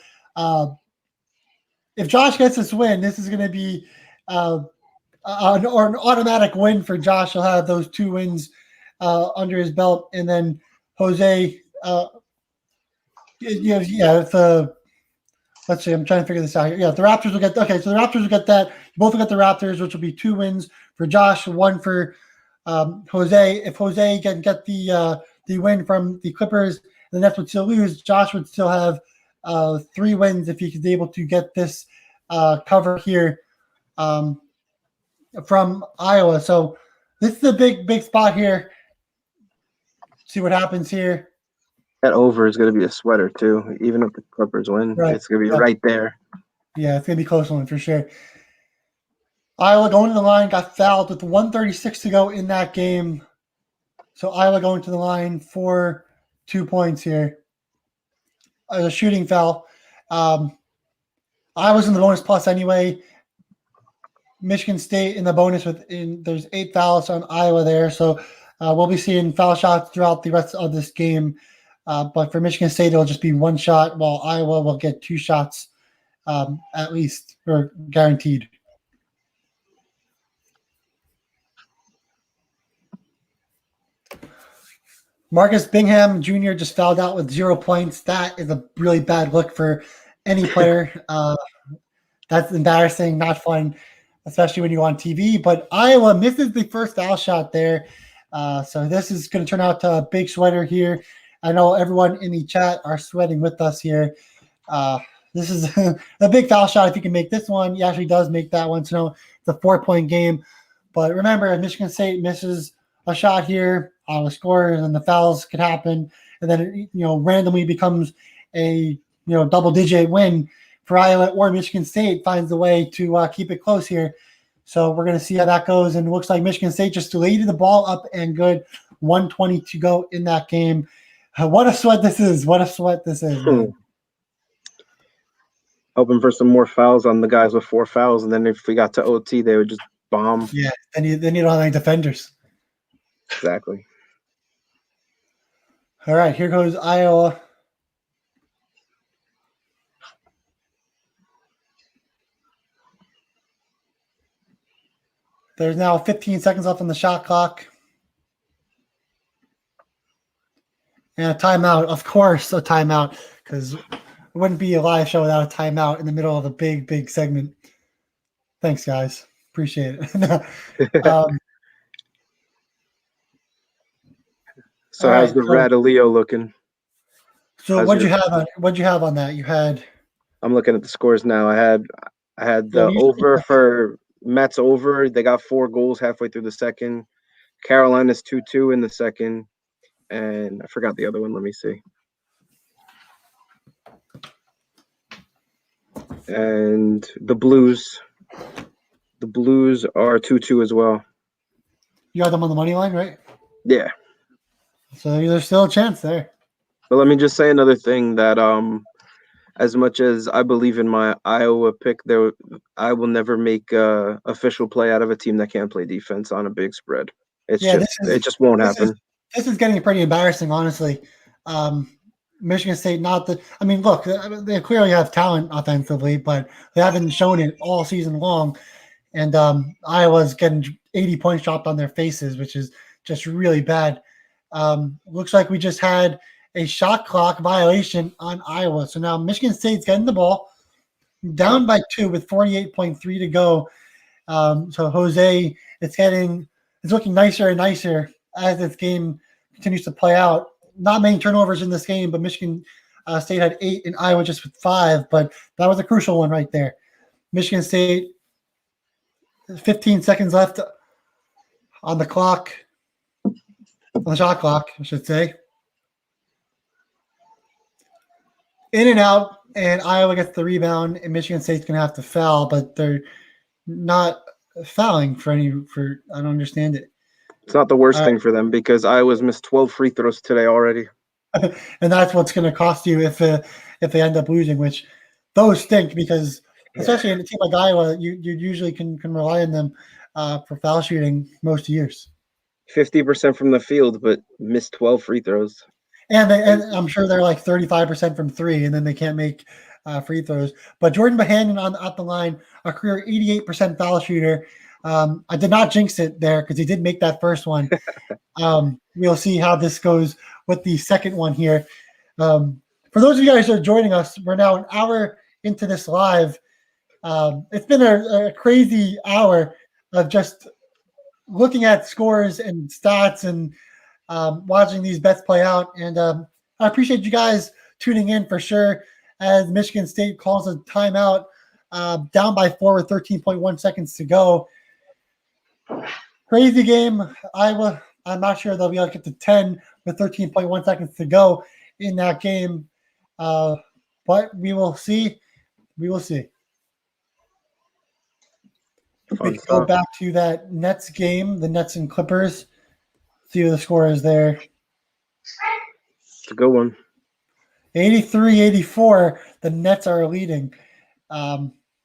if Josh gets this win, this is going to be an automatic win for Josh. He'll have those 2 wins under his belt, and then Jose. Let's see. I'm trying to figure this out here. Yeah, the Raptors will get. Okay, so the Raptors will get that. You both will get the Raptors, which will be 2 wins for Josh, 1 for Jose. If Jose can get the win from the Clippers, the Nets would still lose. Josh would still have 3 wins if he was able to get this cover here from Iowa. So this is a big spot here. See what happens here. That over is going to be a sweater too. Even if the Clippers win, Right. It's going to be right there. Yeah, it's going to be a close one for sure. Iowa going to the line, got fouled with 1:36 to go in that game. So Iowa going to the line for 2 points here. A shooting foul. Iowa's in the bonus plus anyway. Michigan State in the bonus there's 8 fouls on Iowa there. So we'll be seeing foul shots throughout the rest of this game. But for Michigan State, it'll just be 1 shot, while Iowa will get 2 shots at least, or guaranteed. Marcus Bingham Jr. just fouled out with 0 points. That is a really bad look for any player. That's embarrassing, not fun, especially when you're on TV. But Iowa misses the first foul shot there. So this is going to turn out to a big sweater here. I know everyone in the chat are sweating with us here. This is a big foul shot. If you can make this one, he actually does make that one. So no, it's a 4-point game. But remember, if Michigan State misses a shot here, Iowa scores, and the fouls could happen, and then it, randomly becomes a double-digit win for Iowa, or Michigan State finds a way to keep it close here. So we're going to see how that goes. And it looks like Michigan State just laid the ball up and good. 1:20 to go in that game. What a sweat this is. What a sweat this is. Hoping for some more fouls on the guys with 4 fouls. And then if we got to OT, they would just bomb. Yeah, then you don't have any defenders. Exactly. All right, here goes Iowa. There's now 15 seconds left on the shot clock. And a timeout, of course, a timeout, because it wouldn't be a live show without a timeout in the middle of a big segment. Thanks, guys. Appreciate it. So how's the Radaleo looking? So what'd you have on that? You had. I'm looking at the scores now. I had the over for Mets over. They got 4 goals halfway through the second. Carolina's 2-2 in the second. And I forgot the other one. Let me see. And the Blues are 2-2 as well. You got them on the money line, right? Yeah. So there's still a chance there. But let me just say another thing that as much as I believe in my Iowa pick, I will never make a official play out of a team that can't play defense on a big spread. It just won't happen. This is getting pretty embarrassing, honestly. Michigan State, look, they clearly have talent offensively, but they haven't shown it all season long. And Iowa's getting 80 points dropped on their faces, which is just really bad. Looks like we just had a shot clock violation on Iowa. So now Michigan State's getting the ball down by 2 with 48.3 to go. So Jose, it's looking nicer and nicer as this game continues to play out. Not many turnovers in this game, but Michigan State had 8 and Iowa just with 5. But that was a crucial one right there. Michigan State, 15 seconds left on the clock, on the shot clock, I should say. In and out, and Iowa gets the rebound, and Michigan State's going to have to foul, but they're not fouling for I don't understand it. It's not the worst thing for them because Iowa's missed 12 free throws today already. And that's what's going to cost you if they end up losing, which those stink because especially in a team like Iowa, you usually can rely on them for foul shooting most years. 50% from the field, but missed 12 free throws. And I'm sure they're like 35% from 3, and then they can't make free throws. But Jordan Bohannon at the line, a career 88% foul shooter. I did not jinx it there because he did make that first one. We'll see how this goes with the second one here. For those of you guys who are joining us, we're now an hour into this live. It's been a crazy hour of just looking at scores and stats and watching these bets play out. And I appreciate you guys tuning in for sure as Michigan State calls a timeout down by 4 with 13.1 seconds to go. Crazy game. Iowa, I'm not sure they'll be able to get to 10 with 13.1 seconds to go in that game. But we will see. We will see. We can go back to that Nets game, the Nets and Clippers. See what the score is there. It's a good one. 83-84. The Nets are leading.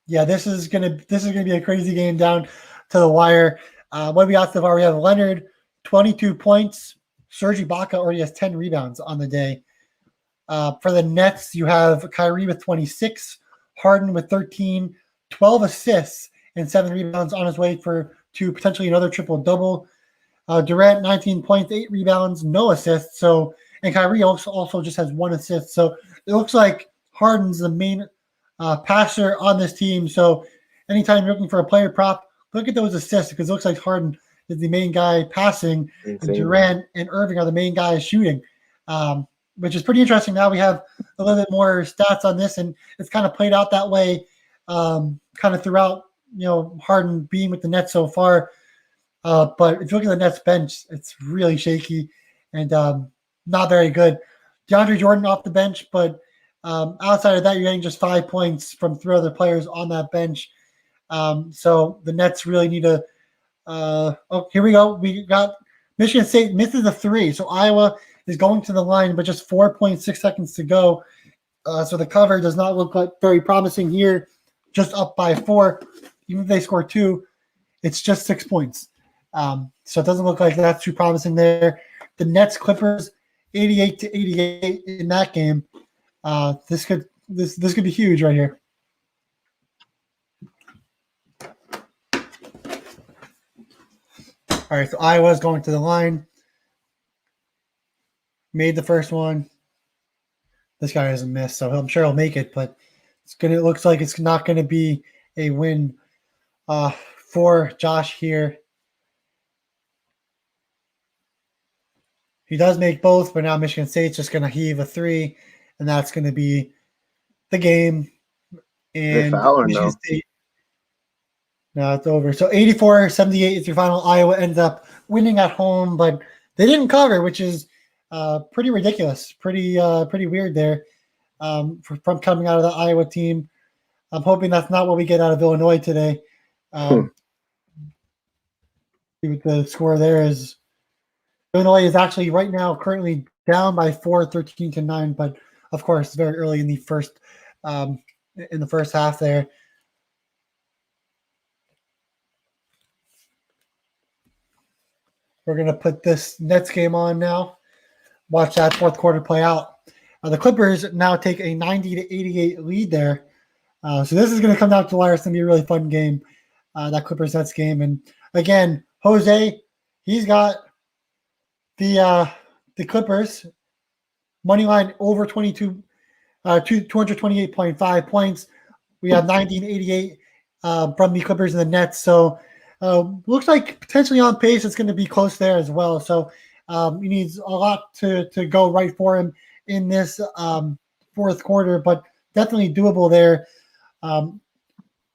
This is gonna be a crazy game down to the wire. What we got so far? We have Leonard, 22 points. Serge Ibaka already has 10 rebounds on the day. For the Nets, you have Kyrie with 26, Harden with 13, 12 assists and 7 rebounds on his way to potentially another triple-double. Durant, 19 points, 8 rebounds, no assists. And Kyrie also just has 1 assist. So it looks like Harden's the main passer on this team. So anytime you're looking for a player prop, look at those assists because it looks like Harden is the main guy passing, and Durant and Irving are the main guys shooting, which is pretty interesting. Now we have a little bit more stats on this, and it's kind of played out that way kind of throughout, Harden being with the Nets so far. But if you look at the Nets bench, it's really shaky and not very good. DeAndre Jordan off the bench, but outside of that, you're getting just 5 points from 3 other players on that bench. So the Nets really need to here we go. We got Michigan State misses a 3. So Iowa is going to the line, but just 4.6 seconds to go. So the cover does not look like very promising here. Just up by 4. Even if they score 2, it's just 6 points. So it doesn't look like that's too promising there. The Nets Clippers 88-88 in that game. This could be huge right here. All right, so Iowa's going to the line. Made the first one. This guy hasn't missed, so I'm sure he'll make it, but it looks like it's not gonna be a win for Josh here. He does make both, but now Michigan State's just gonna heave a 3, and that's gonna be the game. And Michigan State. No, it's over. So 84-78 is your final. Iowa ends up winning at home, but they didn't cover, which is pretty ridiculous, pretty weird there from coming out of the Iowa team. I'm hoping that's not what we get out of Illinois today. See what the score there is. Illinois is actually right now currently down by 4, 13-9, but of course, very early in the first half there. We're going to put this Nets game on now. Watch that fourth quarter play out. The Clippers now take a 90-88 lead there. So this is going to come down to the wire. It's going to be a really fun game, that Clippers-Nets game. And again, Jose, he's got the Clippers money line over 228.5 points. We have 1988 from the Clippers and the Nets. So looks like potentially on pace. It's going to be close there as well. So he needs a lot to go right for him in this fourth quarter, but definitely doable there.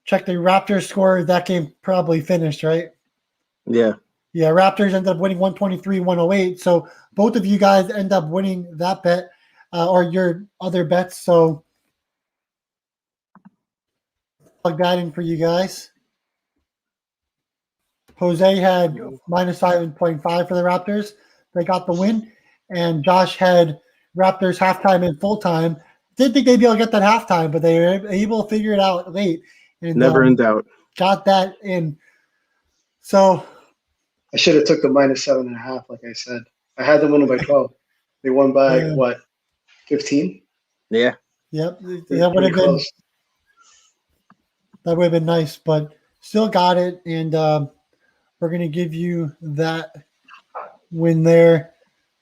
Check the Raptors score. That game probably finished, right? Yeah. Yeah, Raptors ended up winning 123-108. So both of you guys end up winning that bet or your other bets. So plug that in for you guys. Jose had minus 5.5 for the Raptors. They got the win. And Josh had Raptors halftime and full time. Didn't think they'd be able to get that halftime, but they were able to figure it out late. And Never in doubt. Got that in. So I should have took the minus 7.5, like I said. I had them winning by 12. They won by what, 15? Yeah. Yep. That would have been nice, but still got it. And we're going to give you that win there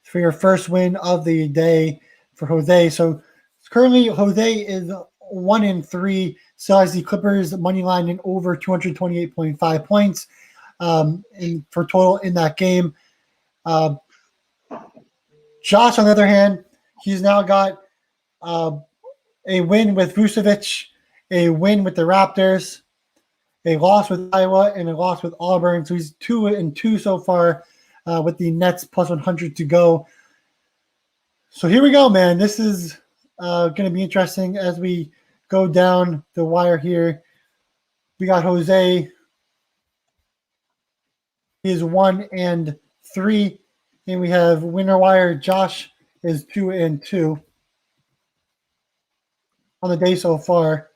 for your first win of the day for Jose. So currently Jose is 1-3, still has the Clippers money line in over 228.5 points for total in that game. Josh, on the other hand, he's now got a win with Vucevic, a win with the Raptors, a loss with Iowa, and a loss with Auburn. So he's 2-2 so far with the Nets plus 100 to go. So here we go, man. This is going to be interesting as we go down the wire here. We got Jose. He is 1-3, and we have winner wire. Josh is 2-2 on the day so far.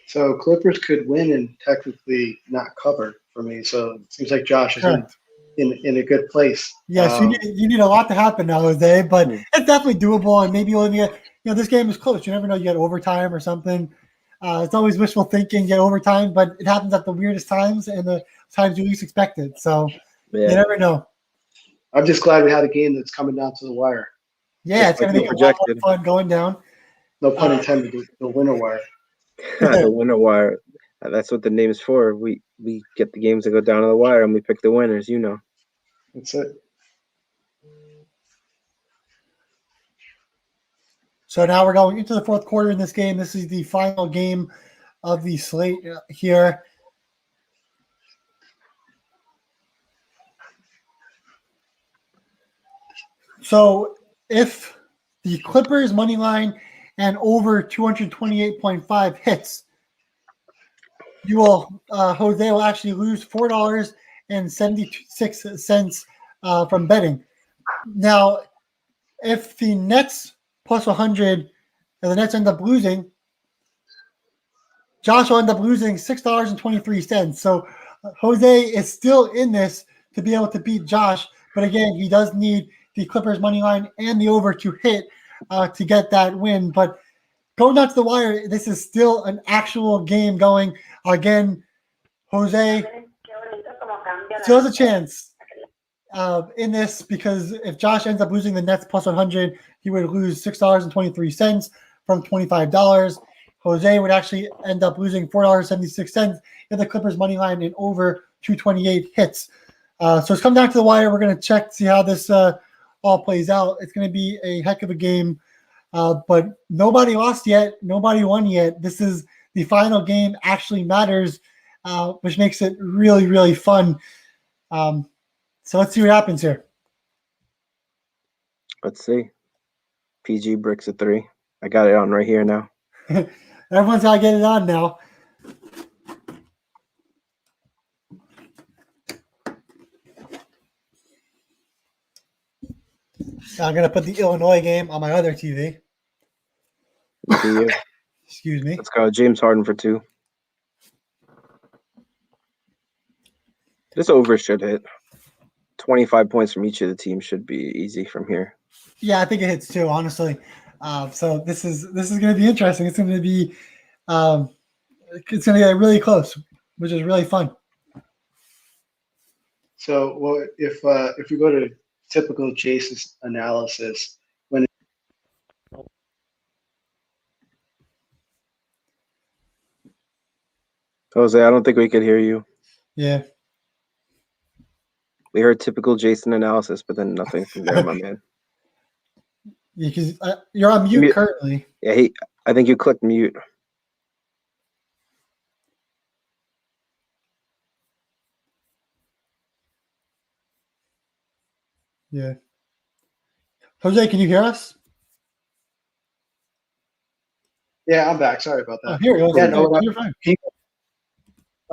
So Clippers could win and technically not cover for me. So it seems like Josh is in a good place. Yes, you need a lot to happen now, Jose, but it's definitely doable. And maybe only this game is close. You never know, you get overtime or something. It's always wishful thinking, get overtime, but it happens at the weirdest times and the times you least expect it. So you never know. I'm just glad we had a game that's coming down to the wire. Yeah, it's going to be a lot of fun going down. No pun intended, the winner wire. The winner wire. That's what the name is for. We get the games that go down to the wire and we pick the winners, That's it. So now we're going into the fourth quarter in this game. This is the final game of the slate here. So if the Clippers money line and over 228.5 hits, you will Jose will actually lose $4.76 from betting. Now, if the Nets plus 100 and the Nets end up losing, Josh will end up losing $6.23. So Jose is still in this to be able to beat Josh, but again, he does need the Clippers money line and the over to hit to get that win. But going down to the wire, this is still an actual game going. Again, Jose still has a chance in this because if Josh ends up losing the Nets plus 100, he would lose $6.23 from $25. Jose would actually end up losing $4.76 if the Clippers money line and over 228 hits. So it's come down to the wire. We're going to check to see how this all plays out. It's going to be a heck of a game. But nobody lost yet. Nobody won yet. This is the final game actually matters, which makes it really, really fun. So let's see what happens here. Let's see. PG bricks a 3. I got it on right here now. Everyone's got to get it on now. I'm gonna put the Illinois game on my other TV. Look at you. Excuse me. Let's go. James Harden for 2. This over should hit. 25 points from each of the teams should be easy from here. Yeah, I think it hits too, honestly. So this is going to be interesting. It's going to be get really close, which is really fun. So, well, if we go to typical Jason's analysis, when Jose, I don't think we could hear you. Yeah. We heard typical Jason analysis, but then nothing from there, my man. Because you're on mute currently. Yeah, I think you clicked mute. Yeah. Jose, can you hear us? Yeah, I'm back. Sorry about that. Oh, here it goes. Yeah, no, You're fine.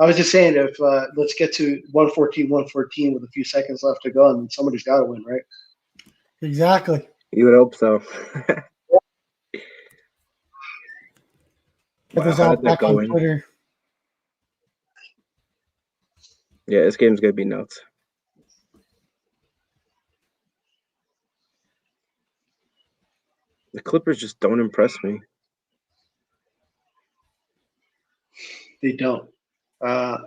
I was just saying, if let's get to 114 with a few seconds left to go, and somebody's got to win, right? Exactly. You would hope so. Get this how out did that back go on in? Twitter. Yeah, this game's gonna be nuts. The Clippers just don't impress me. They don't.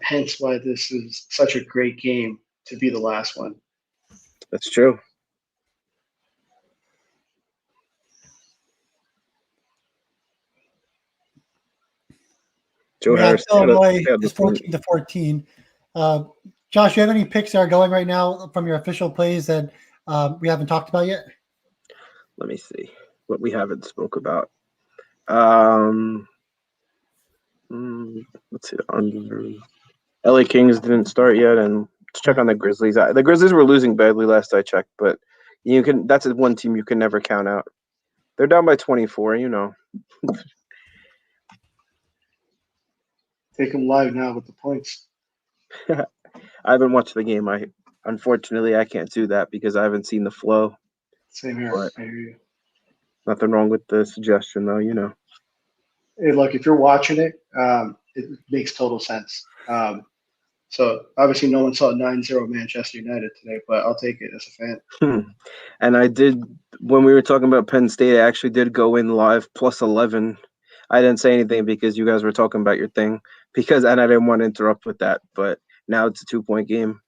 Hence why this is such a great game to be the last one. That's true. Joe Harris. Illinois is 14-14. Josh, you have any picks that are going right now from your official plays that we haven't talked about yet? Let me see what we haven't spoke about. Let's see. LA Kings didn't start yet, and let's check on the Grizzlies. The Grizzlies were losing badly last I checked, but you can. That's one team you can never count out. They're down by 24. You know. Take them live now with the points. I haven't watched the game. Unfortunately I can't do that because I haven't seen the flow. Same here. But I hear you. nothing wrong with the suggestion, though. You know. Hey, look, if you're watching it, it makes total sense. So obviously, no one saw 9-0 Manchester United today, but I'll take it as a fan. And I did, when we were talking about Penn State, I actually did go in live plus 11. I didn't say anything because you guys were talking about your thing, and I didn't want to interrupt with that. But now it's a 2-point game.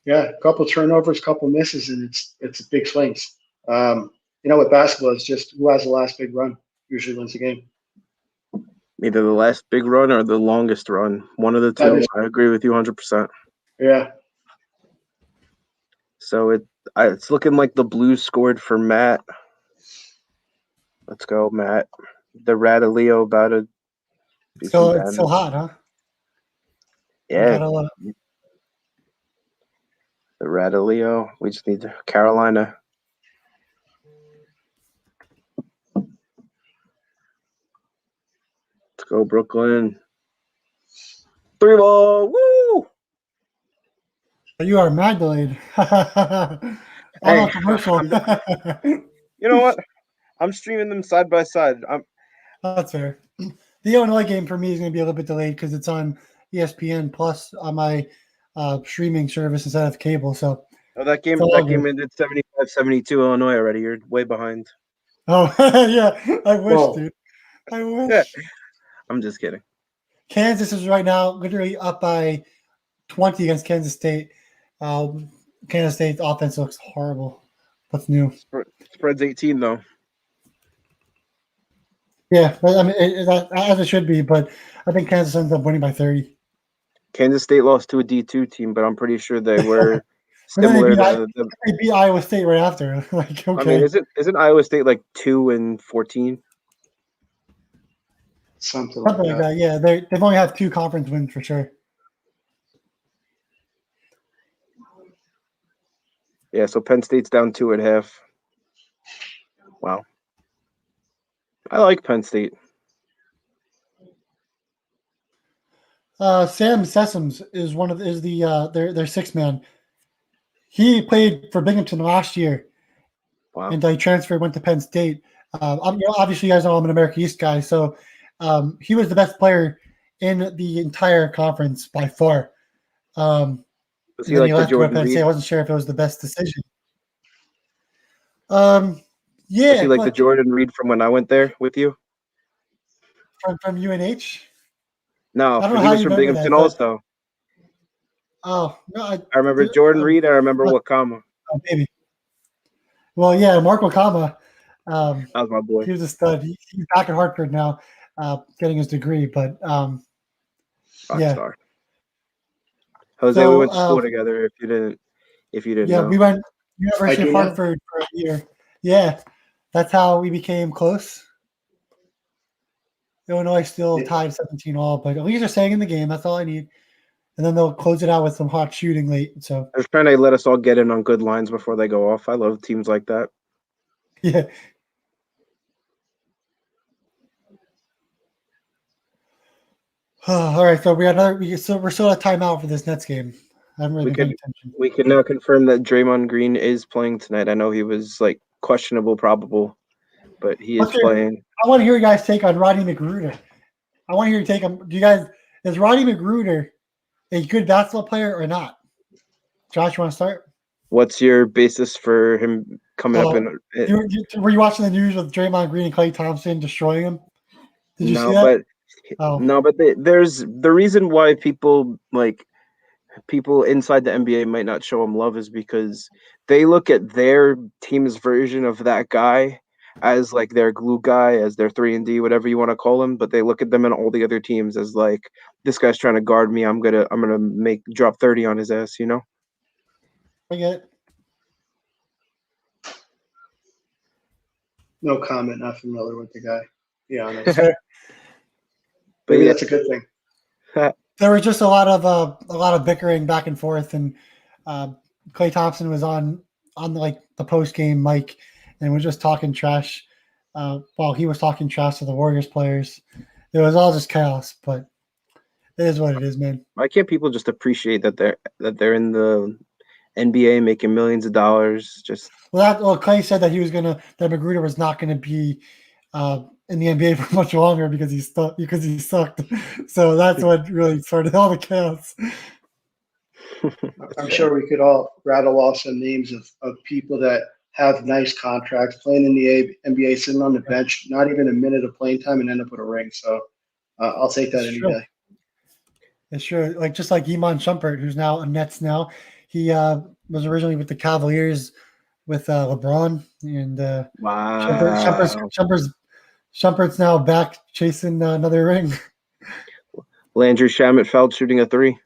Yeah, a couple turnovers, couple misses, and it's big swings. With basketball, it's just who has the last big run usually wins the game. Either the last big run or the longest run. One of the two. I agree with you 100%. Yeah. So it's looking like the Blues scored for Matt. Let's go, Matt. The Radaleo about to do some damage. It's so hot, huh? Yeah. The Radaleo. We just need Carolina. Let's go, Brooklyn. 3-ball. Woo! You are mad delayed. Hey, commercial. You know what? I'm streaming them side by side. That's fair. The Illinois game for me is going to be a little bit delayed because it's on ESPN Plus on my streaming service instead of cable. So that game ended 75-72 Illinois already. You're way behind. Oh yeah, I wish, dude. I wish. Yeah. I'm just kidding. Kansas is right now literally up by 20 against Kansas State. Kansas State's offense looks horrible. What's new? Spread's 18 though. Yeah, I mean, as it should be, but I think Kansas ends up winning by 30. Kansas State lost to a D2 team, but I'm pretty sure they were similar to they beat Iowa State right after. Like, okay. I mean, isn't Iowa State like 2-14? Something like that. Yeah, they've only had 2 conference wins for sure. Yeah, so Penn State's down 2 at half. Wow. I like Penn State. Sam Sessoms is their 6-man. he played for Binghamton last year, Wow. and he transferred, went to Penn State. Obviously, you guys know I'm an America East guy, so he was the best player in the entire conference by far. Was And he then like he the left to go to Jordan Penn State. Reed? I wasn't sure if it was the best decision. Was Yeah, he like the but Jordan Reed from when I went there with you? from UNH. No, I don't know he how was you from remember that, Binghamton but also. no, I remember Jordan Reed. I remember uh, Wakama. maybe. Well, yeah, Mark Okama. That was my boy. He was a stud. He's back at Hartford now, getting his degree. But yeah, Rockstar. Jose, we so went to school together. If you didn't yeah, know. we went I University of do know. Hartford for a year. Yeah, that's how we became close. Illinois still tied 17 all, but at least they're staying in the game. That's all I need. And then they'll close it out with some hot shooting late. So I was trying to let us all get in on good lines before they go off. I love teams like that. yeah. All right, so we're still at timeout for this Nets game. I haven't really been paying attention. We can now confirm that Draymond Green is playing tonight. I know he was like questionable, probable, but he is playing. I want to hear you guys' take on Rodney McGruder. I want to hear your take on. Is Rodney McGruder a good basketball player or not? Josh, you want to start? What's your basis for him coming up in? Were you watching the news with Draymond Green and Klay Thompson destroying him? Did you see that? There's the reason why people inside the NBA might not show him love is because they look at their team's version of that guy as like their glue guy, as their 3-and-D, whatever you want to call him, but they look at them and all the other teams as like, this guy's trying to guard me. I'm gonna drop 30 on his ass, you know? I get it. No comment. Not familiar with the guy. Yeah, honest. But Maybe yeah, that's a good thing. There was just a lot of bickering back and forth, and Klay Thompson was on like the post game mic and was just talking trash while he was talking trash to the Warriors players. It was all just chaos, but it is what it is, man. why can't people just appreciate that they're in the NBA making millions of dollars? Just Klay said that that Magruder was not gonna be in the NBA for much longer because he sucked. So that's what really started all the chaos. I'm sure we could all rattle off some names of people that have nice contracts, playing in the NBA, sitting on the bench, not even a minute of playing time, and end up with a ring. So I'll take that any day. It's true. Just like Iman Shumpert, who's now a Nets now. He was originally with the Cavaliers with LeBron, and wow. Shumpert's now back chasing another ring. Landry Shamet shooting a 3.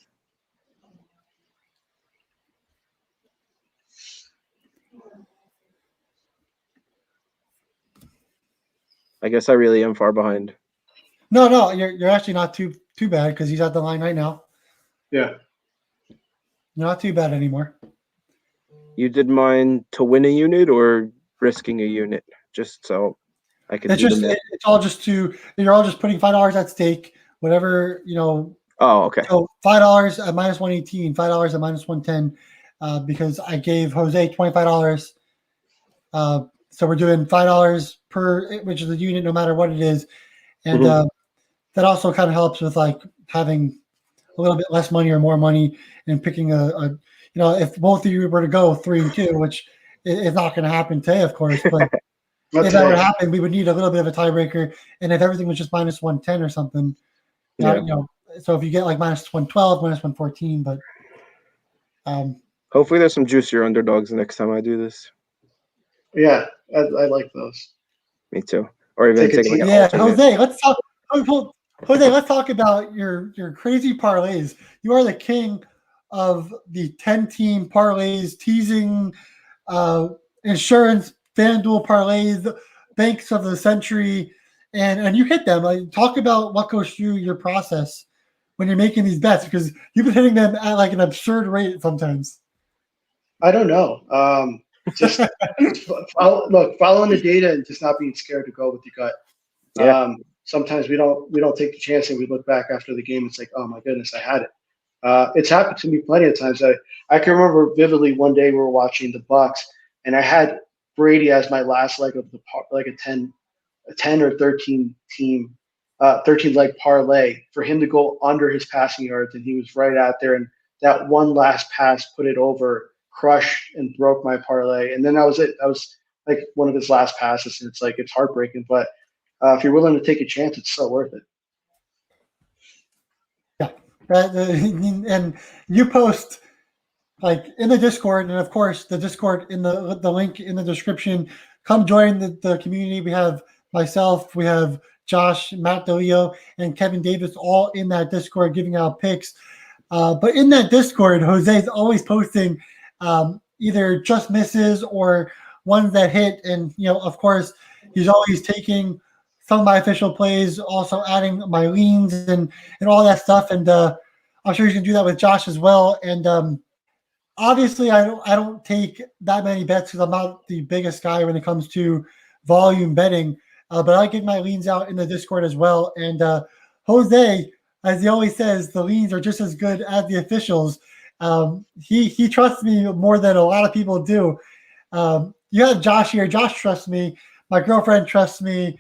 I guess I really am far behind. No, you're actually not too bad because he's at the line right now. Yeah, not too bad anymore. You did mine to win a unit or risking a unit, just so I could. It's all just you're all just putting $5 at stake, whatever you know. Oh, okay. So $5 at minus 118, $5 at minus 110, because I gave Jose $25. So we're doing $5 per, which is a unit, no matter what it is, and that also kind of helps with like having a little bit less money or more money and picking if both of you were to go 3-2, which is not going to happen today, of course, but if that would happen, we would need a little bit of a tiebreaker. And if everything was just minus 110 or something, so if you get like minus 112, minus 114, but hopefully there's some juicier underdogs next time I do this. Yeah, I like those. Me too. Or even taking Jose, let's talk. Jose, let's talk about your crazy parlays. You are the king of the 10-team parlays, teasing, insurance, FanDuel parlays, banks of the century, and you hit them. Like, talk about what goes through your process when you're making these bets, because you've been hitting them at like an absurd rate sometimes. I don't know. Just following the data and just not being scared to go with your gut. Yeah. Sometimes we don't take the chance and we look back after the game. It's like, oh my goodness, I had it. It's happened to me plenty of times. I can remember vividly one day we were watching the Bucks, and I had Brady as my last leg of like a 10 or 13 team, 13 leg parlay for him to go under his passing yards, and he was right out there. And that one last pass put it over, crushed and broke my parlay. And then that was it. That was like one of his last passes, and it's like it's heartbreaking. But if you're willing to take a chance, it's so worth it. Yeah, and you post like in the Discord, and of course the Discord in the link in the description. Come join the community. We have myself, we have Josh, Matt DeLeo, and Kevin Davis all in that Discord giving out picks. But in that Discord, Jose is always posting either just misses or ones that hit, and of course, he's always taking some of my official plays, also adding my leans and all that stuff. And I'm sure he's gonna do that with Josh as well. And obviously, I don't take that many bets because I'm not the biggest guy when it comes to volume betting. But I get my leans out in the Discord as well. And Jose, as he always says, the leans are just as good as the officials. He trusts me more than a lot of people do. You have Josh here. Josh trusts me. My girlfriend trusts me.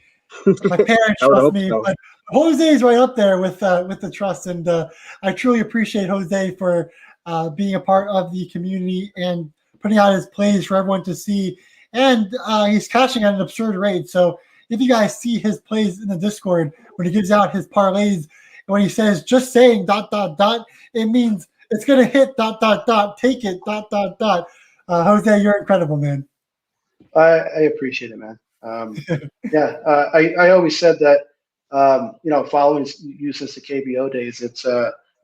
My parents trust me. So. But Jose is right up there with the trust. And I truly appreciate Jose for being a part of the community and putting out his plays for everyone to see. And he's cashing at an absurd rate. So if you guys see his plays in the Discord when he gives out his parlays, and when he says just saying ... it means it's gonna hit ... take it ... Jose, you're incredible, man. I appreciate it, man. Yeah, I always said that, following you since the KBO days, it's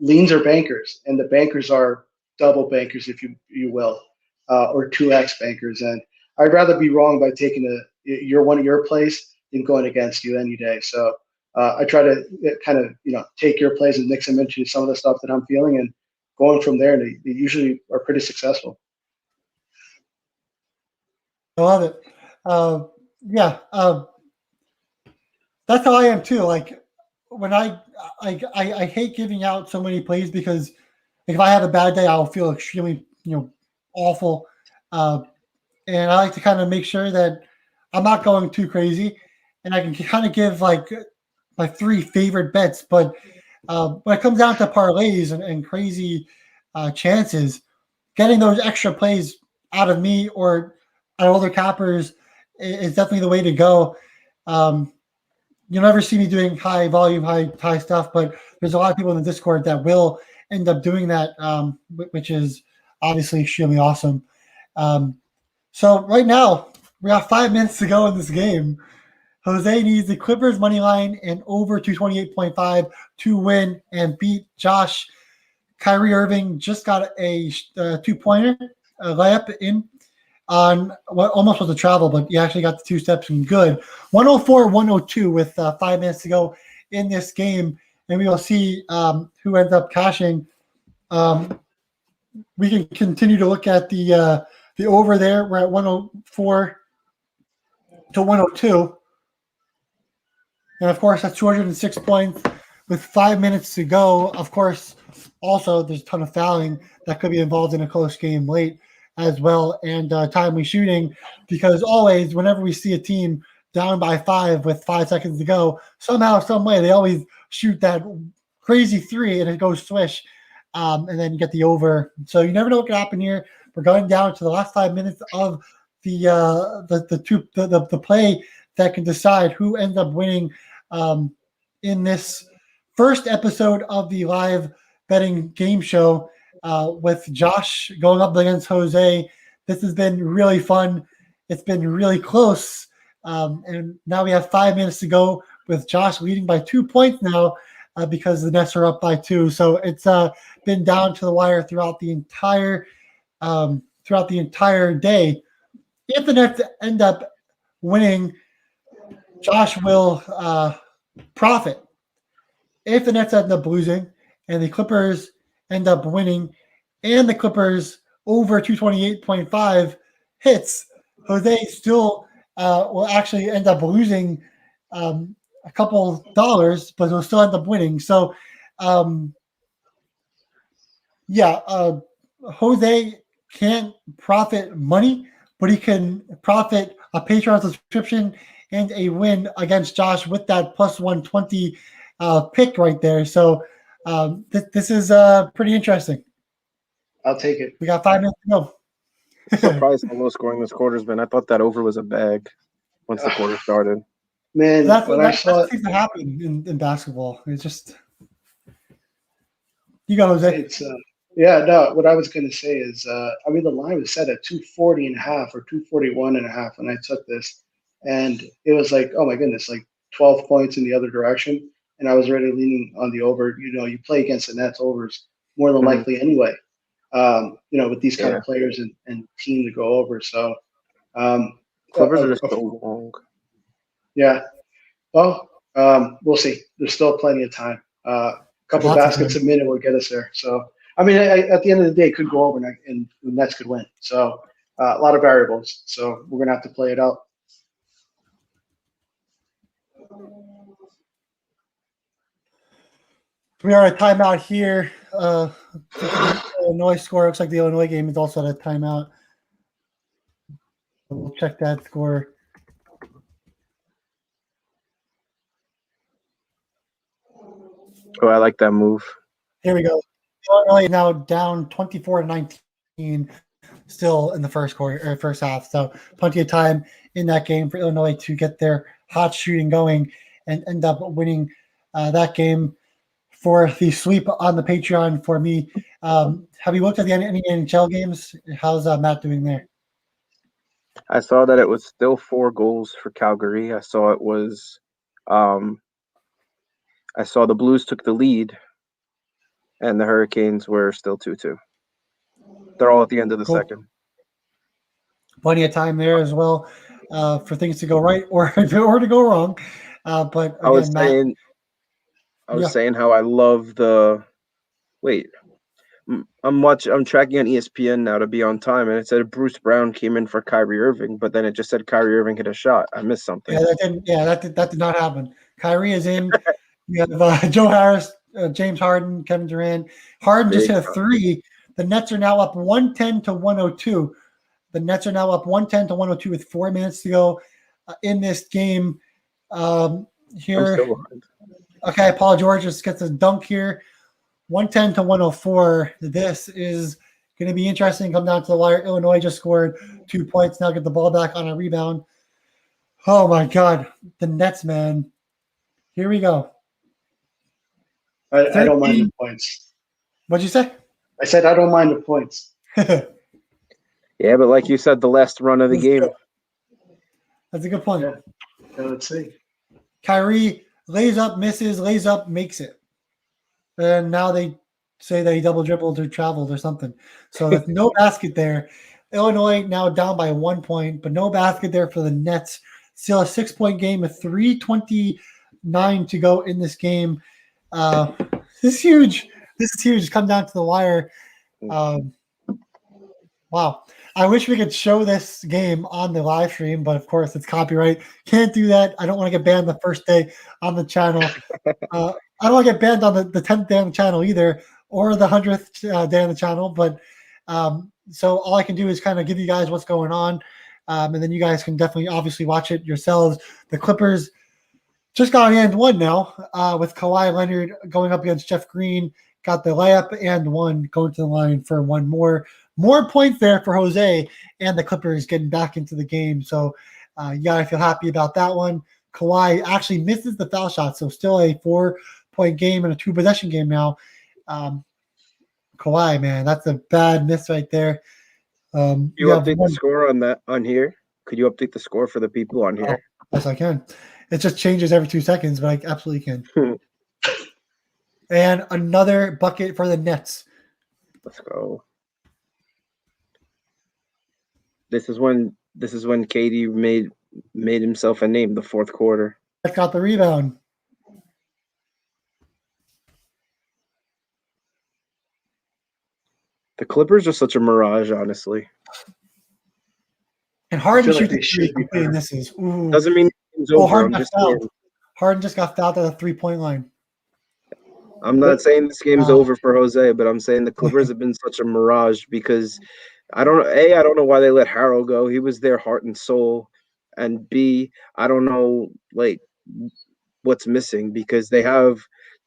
leans are bankers, and the bankers are double bankers, if you will, or 2x bankers. And I'd rather be wrong by taking one of your plays than going against you any day. So I try to kind of take your plays and mix them into some of the stuff that I'm feeling, and going from there. They usually are pretty successful. I love it. Yeah, that's how I am too. Like when I hate giving out so many plays because if I have a bad day, I'll feel extremely awful, and I like to kind of make sure that I'm not going too crazy, and I can kind of give like my 3 favorite bets. But when it comes down to parlays and crazy chances, getting those extra plays out of me or out of other cappers is definitely the way to go. You'll never see me doing high volume, high stuff, but there's a lot of people in the Discord that will end up doing that, which is obviously extremely awesome. So right now, we have 5 minutes to go in this game. Jose needs the Clippers money line and over 228.5 to win and beat Josh. Kyrie Irving just got a 2-pointer, a layup in on what almost was a travel, but he actually got the 2 steps and good. 104-102 with 5 minutes to go in this game, and we will see who ends up cashing. We can continue to look at the over there. We're at 104 to 102. And of course, that's 206 points with 5 minutes to go. Of course, also there's a ton of fouling that could be involved in a close game late as well, and timely shooting, because always whenever we see a team down by 5 with 5 seconds to go, somehow, some way, they always shoot that crazy 3 and it goes swish, and then you get the over. So you never know what can happen here. We're going down to the last 5 minutes of the play that can decide who ends up winning in this first episode of the live betting game show with Josh going up against Jose. This has been really fun. It's been really close. And now we have 5 minutes to go with Josh leading by 2 points now because the Nets are up by 2. So it's been down to the wire throughout the entire day. If the Nets end up winning, Josh will profit. If the Nets end up losing and the Clippers end up winning and the Clippers over 228.5 hits, Jose still will actually end up losing a couple dollars, but he'll still end up winning. So Yeah, Jose can't profit money, but he can profit a Patreon subscription and a win against Josh with that plus 120 pick right there. So this is pretty interesting. I'll take it. We got 5 minutes to go. Surprised how low scoring this quarter's been. I thought that over was a bag once the quarter started. Man, That's when I saw it, things that happen in basketball. It's just you got Jose. it's yeah, no, what I was going to say is, I mean, the line was set at 240.5 or 241.5 when I took this. And it was like, oh my goodness, like 12 points in the other direction. And I was already leaning on the over. You know, you play against the Nets overs more than likely anyway, you know, with these kind of players and team to go over. So, Clippers are just so long. yeah. Well, we'll see. There's still plenty of time. Couple baskets a minute will get us there. So, I mean, at the end of the day, it could go over and the Nets could win. So, a lot of variables. So, we're going to have to play it out. We are at a timeout here. The Illinois score looks like the Illinois game is also at a timeout. We'll check that score. Oh, I like that move. Here we go. Illinois now down 24-19, still in the first quarter or first half. So plenty of time in that game for Illinois to get their hot shooting going and end up winning that game for the sweep on the Patreon for me. Have you looked at any NHL games? How's Matt doing there? I saw that it was still 4 goals for Calgary. I saw it was I saw the Blues took the lead and the Hurricanes were still 2-2. They're all at the end of the second. Plenty of time there as well for things to go right or to go wrong. But again, I was saying how I love the. Wait, I'm tracking on ESPN now to be on time, and it said Bruce Brown came in for Kyrie Irving, but then it just said Kyrie Irving hit a shot. I missed something. That did not happen. Kyrie is in. We have Joe Harris, James Harden, Kevin Durant. Harden just hit a 3. The Nets are now up 110-102. The Nets are now up 110-102 with 4 minutes to go in this game. Here, okay, Paul George just gets a dunk here. 110-104. This is going to be interesting. Come down to the wire. Illinois just scored 2 points. Now get the ball back on a rebound. Oh my God, the Nets, man. Here we go. I don't mind the points. What'd you say? I said I don't mind the points. Yeah, but like you said, the last run of the game. That's a good point. Yeah, let's see. Kyrie lays up, misses, lays up, makes it. And now they say that he double dribbled or traveled or something. So that's no basket there. Illinois now down by 1 point, but no basket there for the Nets. Still a 6-point game with 3:29 to go in this game. This is huge. This is huge. Come down to the wire. Wow. I wish we could show this game on the live stream, but of course it's copyright. Can't do that. I don't want to get banned the first day on the channel. I don't want to get banned on the 10th day on the channel either, or the 100th day on the channel. But so all I can do is kind of give you guys what's going on. And then you guys can definitely obviously watch it yourselves. The Clippers just got and one now with Kawhi Leonard going up against Jeff Green. Got the layup and one going to the line for one more. More points there for Jose and the Clippers getting back into the game. So you got to feel happy about that one. Kawhi actually misses the foul shot, so still a 4-point game and a 2-possession game now. Kawhi, man, that's a bad miss right there. You update the score on here? Could you update the score for the people on here? Oh, yes, I can. It just changes every 2 seconds, but I absolutely can. And another bucket for the Nets. Let's go. This is when KD made himself a name, the fourth quarter. Got the rebound. The Clippers are such a mirage, honestly. And Harden shoots the 3 completing misses. Ooh. Doesn't mean it's over. Harden just got fouled at the 3-point line. I'm not saying this game's Um, over for Jose, but I'm saying the Clippers have been such a mirage because I don't know why they let Harrell go. He was their heart and soul. And B, I don't know like what's missing because they have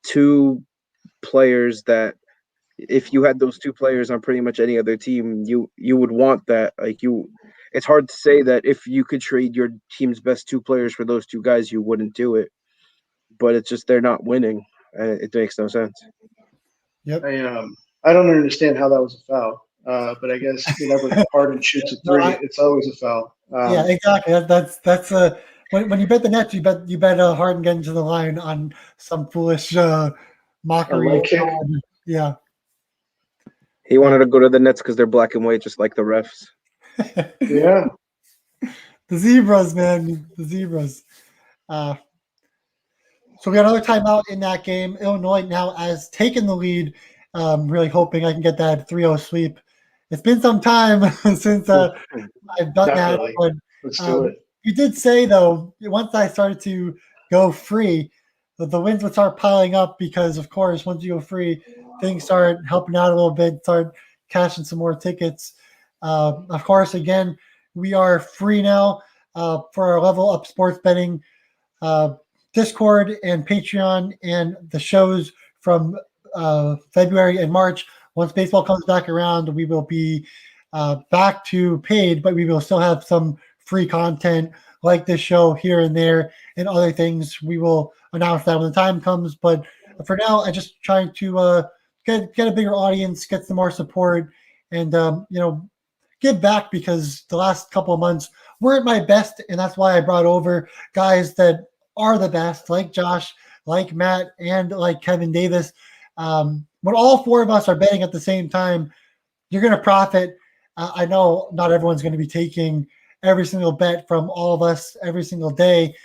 two players that if you had those two players on pretty much any other team, you would want that. It's hard to say that if you could trade your team's best two players for those two guys, you wouldn't do it. But it's just they're not winning, and it makes no sense. yep. I don't understand how that was a foul. But I guess whenever Harden shoots a No, three, it's always a foul. yeah, exactly. That's when you bet the Nets, you bet Harden getting to the line on some foolish A mockery. leg kick. Yeah. He wanted to go to the Nets because they're black and white, just like the refs. Yeah. The Zebras, man. The Zebras. Uh, so we got another timeout in that game. Illinois now has taken the lead. Really hoping I can get that 3-0 sweep. It's been some time since I've done that, Definitely. but Let's do it. you did say though once I started to go free, that the wins would start piling up because of course once you go free, things start helping out a little bit, start cashing some more tickets. Of course, again, we are free now for our Level Up Sports Betting uh, Discord and Patreon and the shows from February and March. Once baseball comes back around, we will be back to paid, but we will still have some free content like this show here and there and other things. We will announce that when the time comes. But for now, I'm just trying to get a bigger audience, get some more support, and give back because the last couple of months weren't my best, and that's why I brought over guys that are the best, like Josh, like Matt, and like Kevin Davis. When all four of us are betting at the same time, you're going to profit. I know not everyone's going to be taking every single bet from all of us every single day,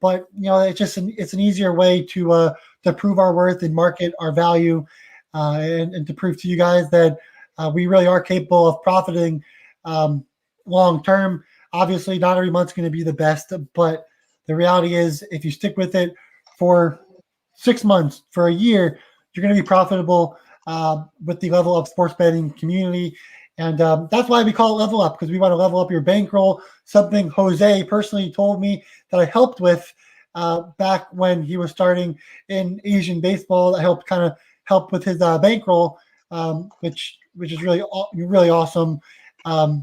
but it's an easier way to prove our worth and market our value, and to prove to you guys that we really are capable of profiting long term. Obviously, not every month's going to be the best, but the reality is, if you stick with it for 6 months, for a year, you're going to be profitable with the Level Up Sports Betting community. And that's why we call it Level Up, because we want to level up your bankroll, something Jose personally told me that I helped with back when he was starting in Asian baseball. I helped kind of help with his bankroll, which is really awesome. Um,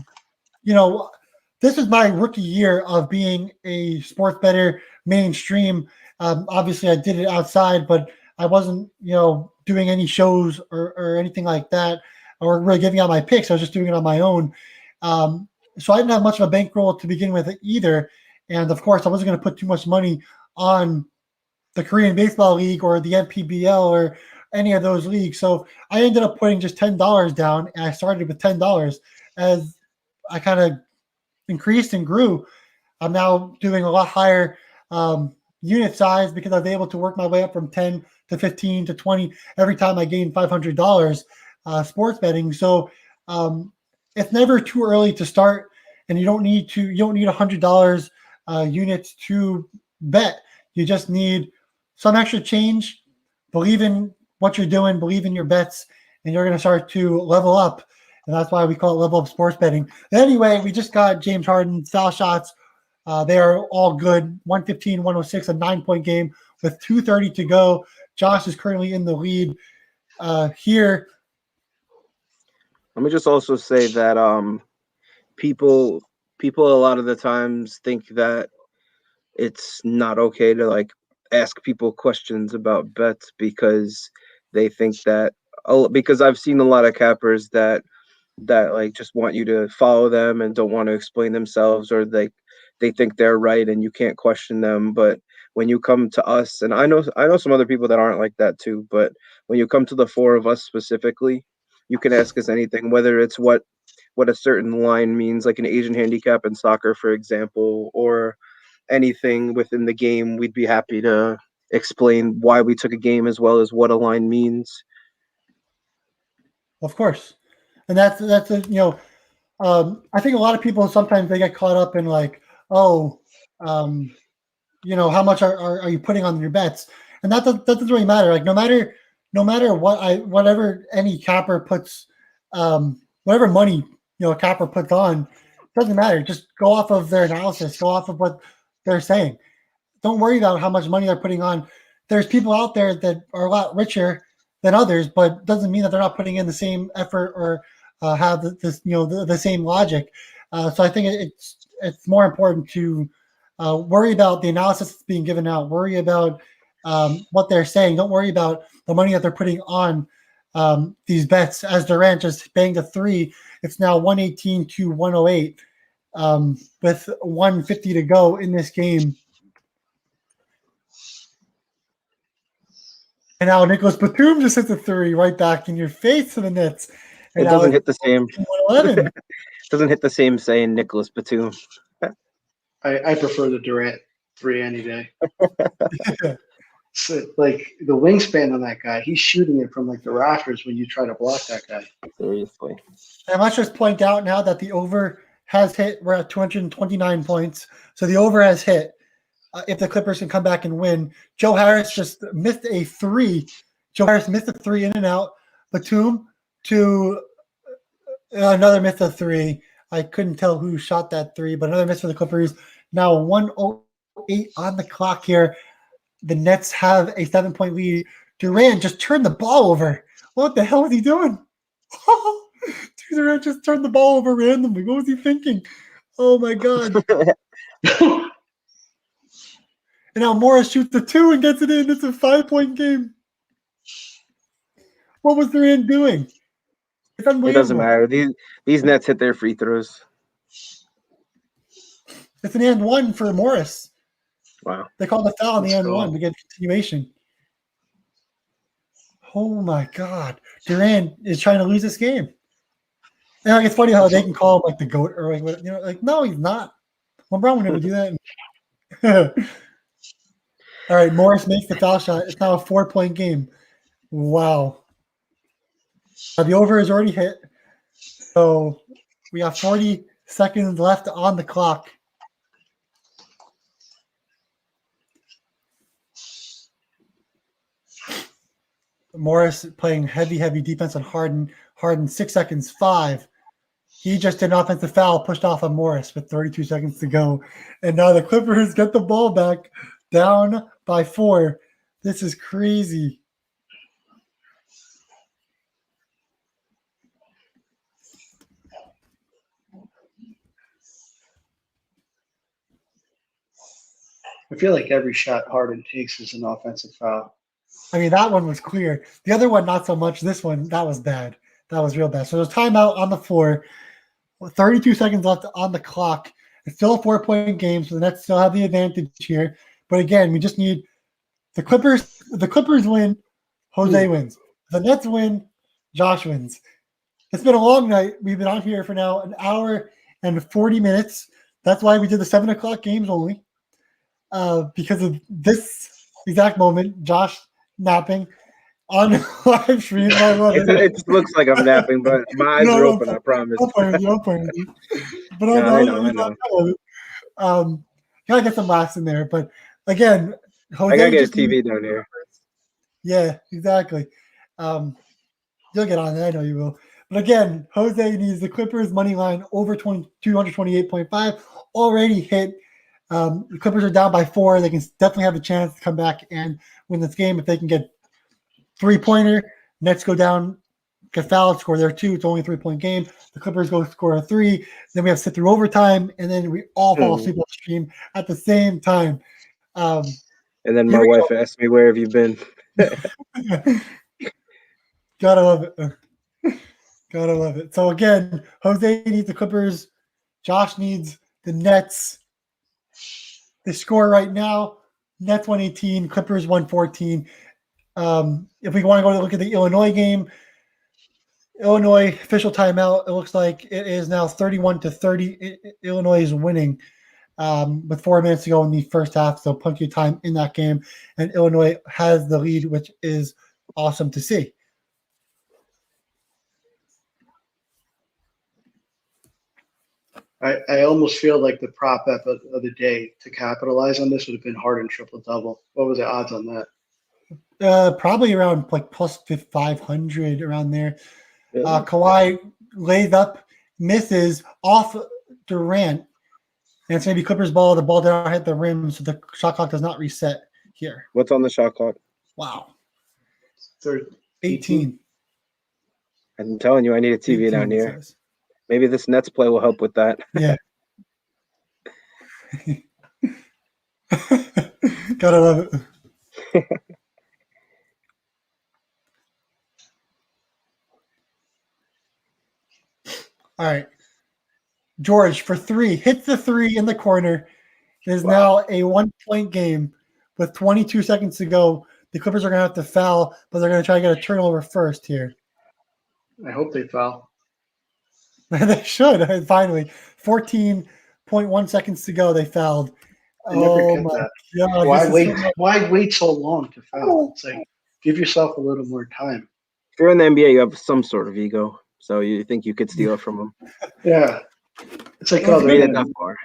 this is my rookie year of being a sports bettor mainstream. Obviously, I did it outside, but I wasn't, doing any shows or anything like that, or really giving out my picks. I was just doing it on my own. So I didn't have much of a bankroll to begin with either. And of course, I wasn't going to put too much money on the Korean Baseball League or the NPBL or any of those leagues. So I ended up putting just $10 down, and I started with $10. As I kind of increased and grew, I'm now doing a lot higher unit size because I was able to work my way up from 10 to 15 to 20 every time I gained $500 sports betting. So it's never too early to start, and you don't need $100 units to bet. You just need some extra change, believe in what you're doing, believe in your bets, and you're going to start to level up. And that's why we call it Level Up Sports Betting. Anyway, we just got James Harden foul shots. They are all good. 115, 106, a 9-point game with 2:30 to go. Josh is currently in the lead here. Let me just also say that people a lot of the times think that it's not okay to like ask people questions about bets because they think that because I've seen a lot of cappers that like just want you to follow them and don't want to explain themselves, or they think they're right and you can't question them. But when you come to us, and I know some other people that aren't like that too, but when you come to the four of us specifically, you can ask us anything, whether it's what a certain line means, like an Asian handicap in soccer, for example, or anything within the game. We'd be happy to explain why we took a game as well as what a line means. Of course. And that's I think a lot of people sometimes they get caught up in like, oh, how much are you putting on your bets? And that doesn't really matter. Like no matter no matter whatever any capper puts, whatever money a capper puts on, doesn't matter. Just go off of their analysis. Go off of what they're saying. Don't worry about how much money they're putting on. There's people out there that are a lot richer than others, but doesn't mean that they're not putting in the same effort or have this the same logic. So I think it's more important to worry about the analysis that's being given out. Worry about what they're saying. Don't worry about the money that they're putting on these bets. As Durant just banged a three, it's now 118 to 108 with 150 to go in this game. And now Nicholas Batum just hits a three right back in your face to the Nets. And it doesn't hit the same. 111. Doesn't hit the same saying Nicholas Batum. I prefer the Durant three any day. So, like the wingspan on that guy, he's shooting it from like the rafters when you try to block that guy. Seriously. I must just point out now that the over has hit. We're at 229 points. So the over has hit. If the Clippers can come back and win. Joe Harris just missed a three. Joe Harris missed a three in and out. Batum to another miss of three. I couldn't tell who shot that three, but another miss for the Clippers. Now 1:08 on the clock here. The Nets have a 7-point lead. Durant just turned the ball over. What the hell is he doing? Durant just turned the ball over randomly. What was he thinking? Oh my God. And now Morris shoots the two and gets it in. It's a 5-point game. What was Durant doing? It's unbelievable. It doesn't matter. These Nets hit their free throws. It's an and one for Morris. Wow. They called the foul on the Let's and go. one to get continuation. Oh my God. Durant is trying to lose this game. And like, it's funny how they can call him like the GOAT or like no, he's not. LeBron would never do that. All right, Morris makes the foul shot. It's now a 4-point game. Wow. The over is already hit. So we have 40 seconds left on the clock. Morris playing heavy defense on Harden. Harden, 6 seconds, 5. He just did an offensive foul pushed off on Morris with 32 seconds to go. And now the Clippers get the ball back down by 4. This is crazy. I feel like every shot Harden takes is an offensive foul. I mean, that one was clear. The other one, not so much. This one, that was bad. That was real bad. So there's timeout on the floor. 32 seconds left on the clock. It's still a 4-point game, so the Nets still have the advantage here. But again, we just need the Clippers. The Clippers win, Jose wins. The Nets win, Josh wins. It's been a long night. We've been on here for now an hour and 40 minutes. That's why we did the 7 o'clock games only. Because of this exact moment, Josh napping on live stream. I love it. It just looks like I'm napping, but my eyes are open, I promise. I'm playing with you. But I know. Gotta get some laughs in there. But again, Jose I gotta get a TV down here. Yeah, exactly. You'll get on it. I know you will. But again, Jose needs the Clippers money line over 228.5 already hit. The Clippers are down by 4. They can definitely have a chance to come back and win this game if they can get 3-pointer. Nets go down, get fouled, score there too. It's only a 3-point game. The Clippers go score a 3. Then we have to sit through overtime, and then we all fall asleep on the stream at the same time. And then my wife asked me, "Where have you been?" Gotta love it. Gotta love it. So again, Jose needs the Clippers. Josh needs the Nets. The score right now, Nets 118, Clippers 114. If we want to go look at the Illinois game, Illinois official timeout, it looks like it is now 31-30. Illinois is winning with 4 minutes to go in the first half, so plenty of time in that game. And Illinois has the lead, which is awesome to see. I almost feel like the prop bet of the day to capitalize on this would have been Harden triple-double. What was the odds on that? Probably around like plus 500 around there. Really? Kawhi lays up, misses off Durant, and it's going to be Clippers ball. The ball did not hit the rim, so the shot clock does not reset here. What's on the shot clock? Wow. 18. I'm telling you, I need a TV 18 down here. says. Maybe this Nets play will help with that. Yeah. Gotta love it. All right. George for 3 hits the 3 in the corner. It is now a 1-point game with 22 seconds to go. The Clippers are going to have to foul, but they're going to try to get a turnover first here. I hope they foul. They should, finally. 14.1 seconds to go. They fouled. I never Oh, get my that. God. Why this is wait? so much- Why wait so long to foul? It's like give yourself a little more time. If you're in the NBA, you have some sort of ego, so you think you could steal it from them. Yeah, it's like Well, oh, made Made it they're that far.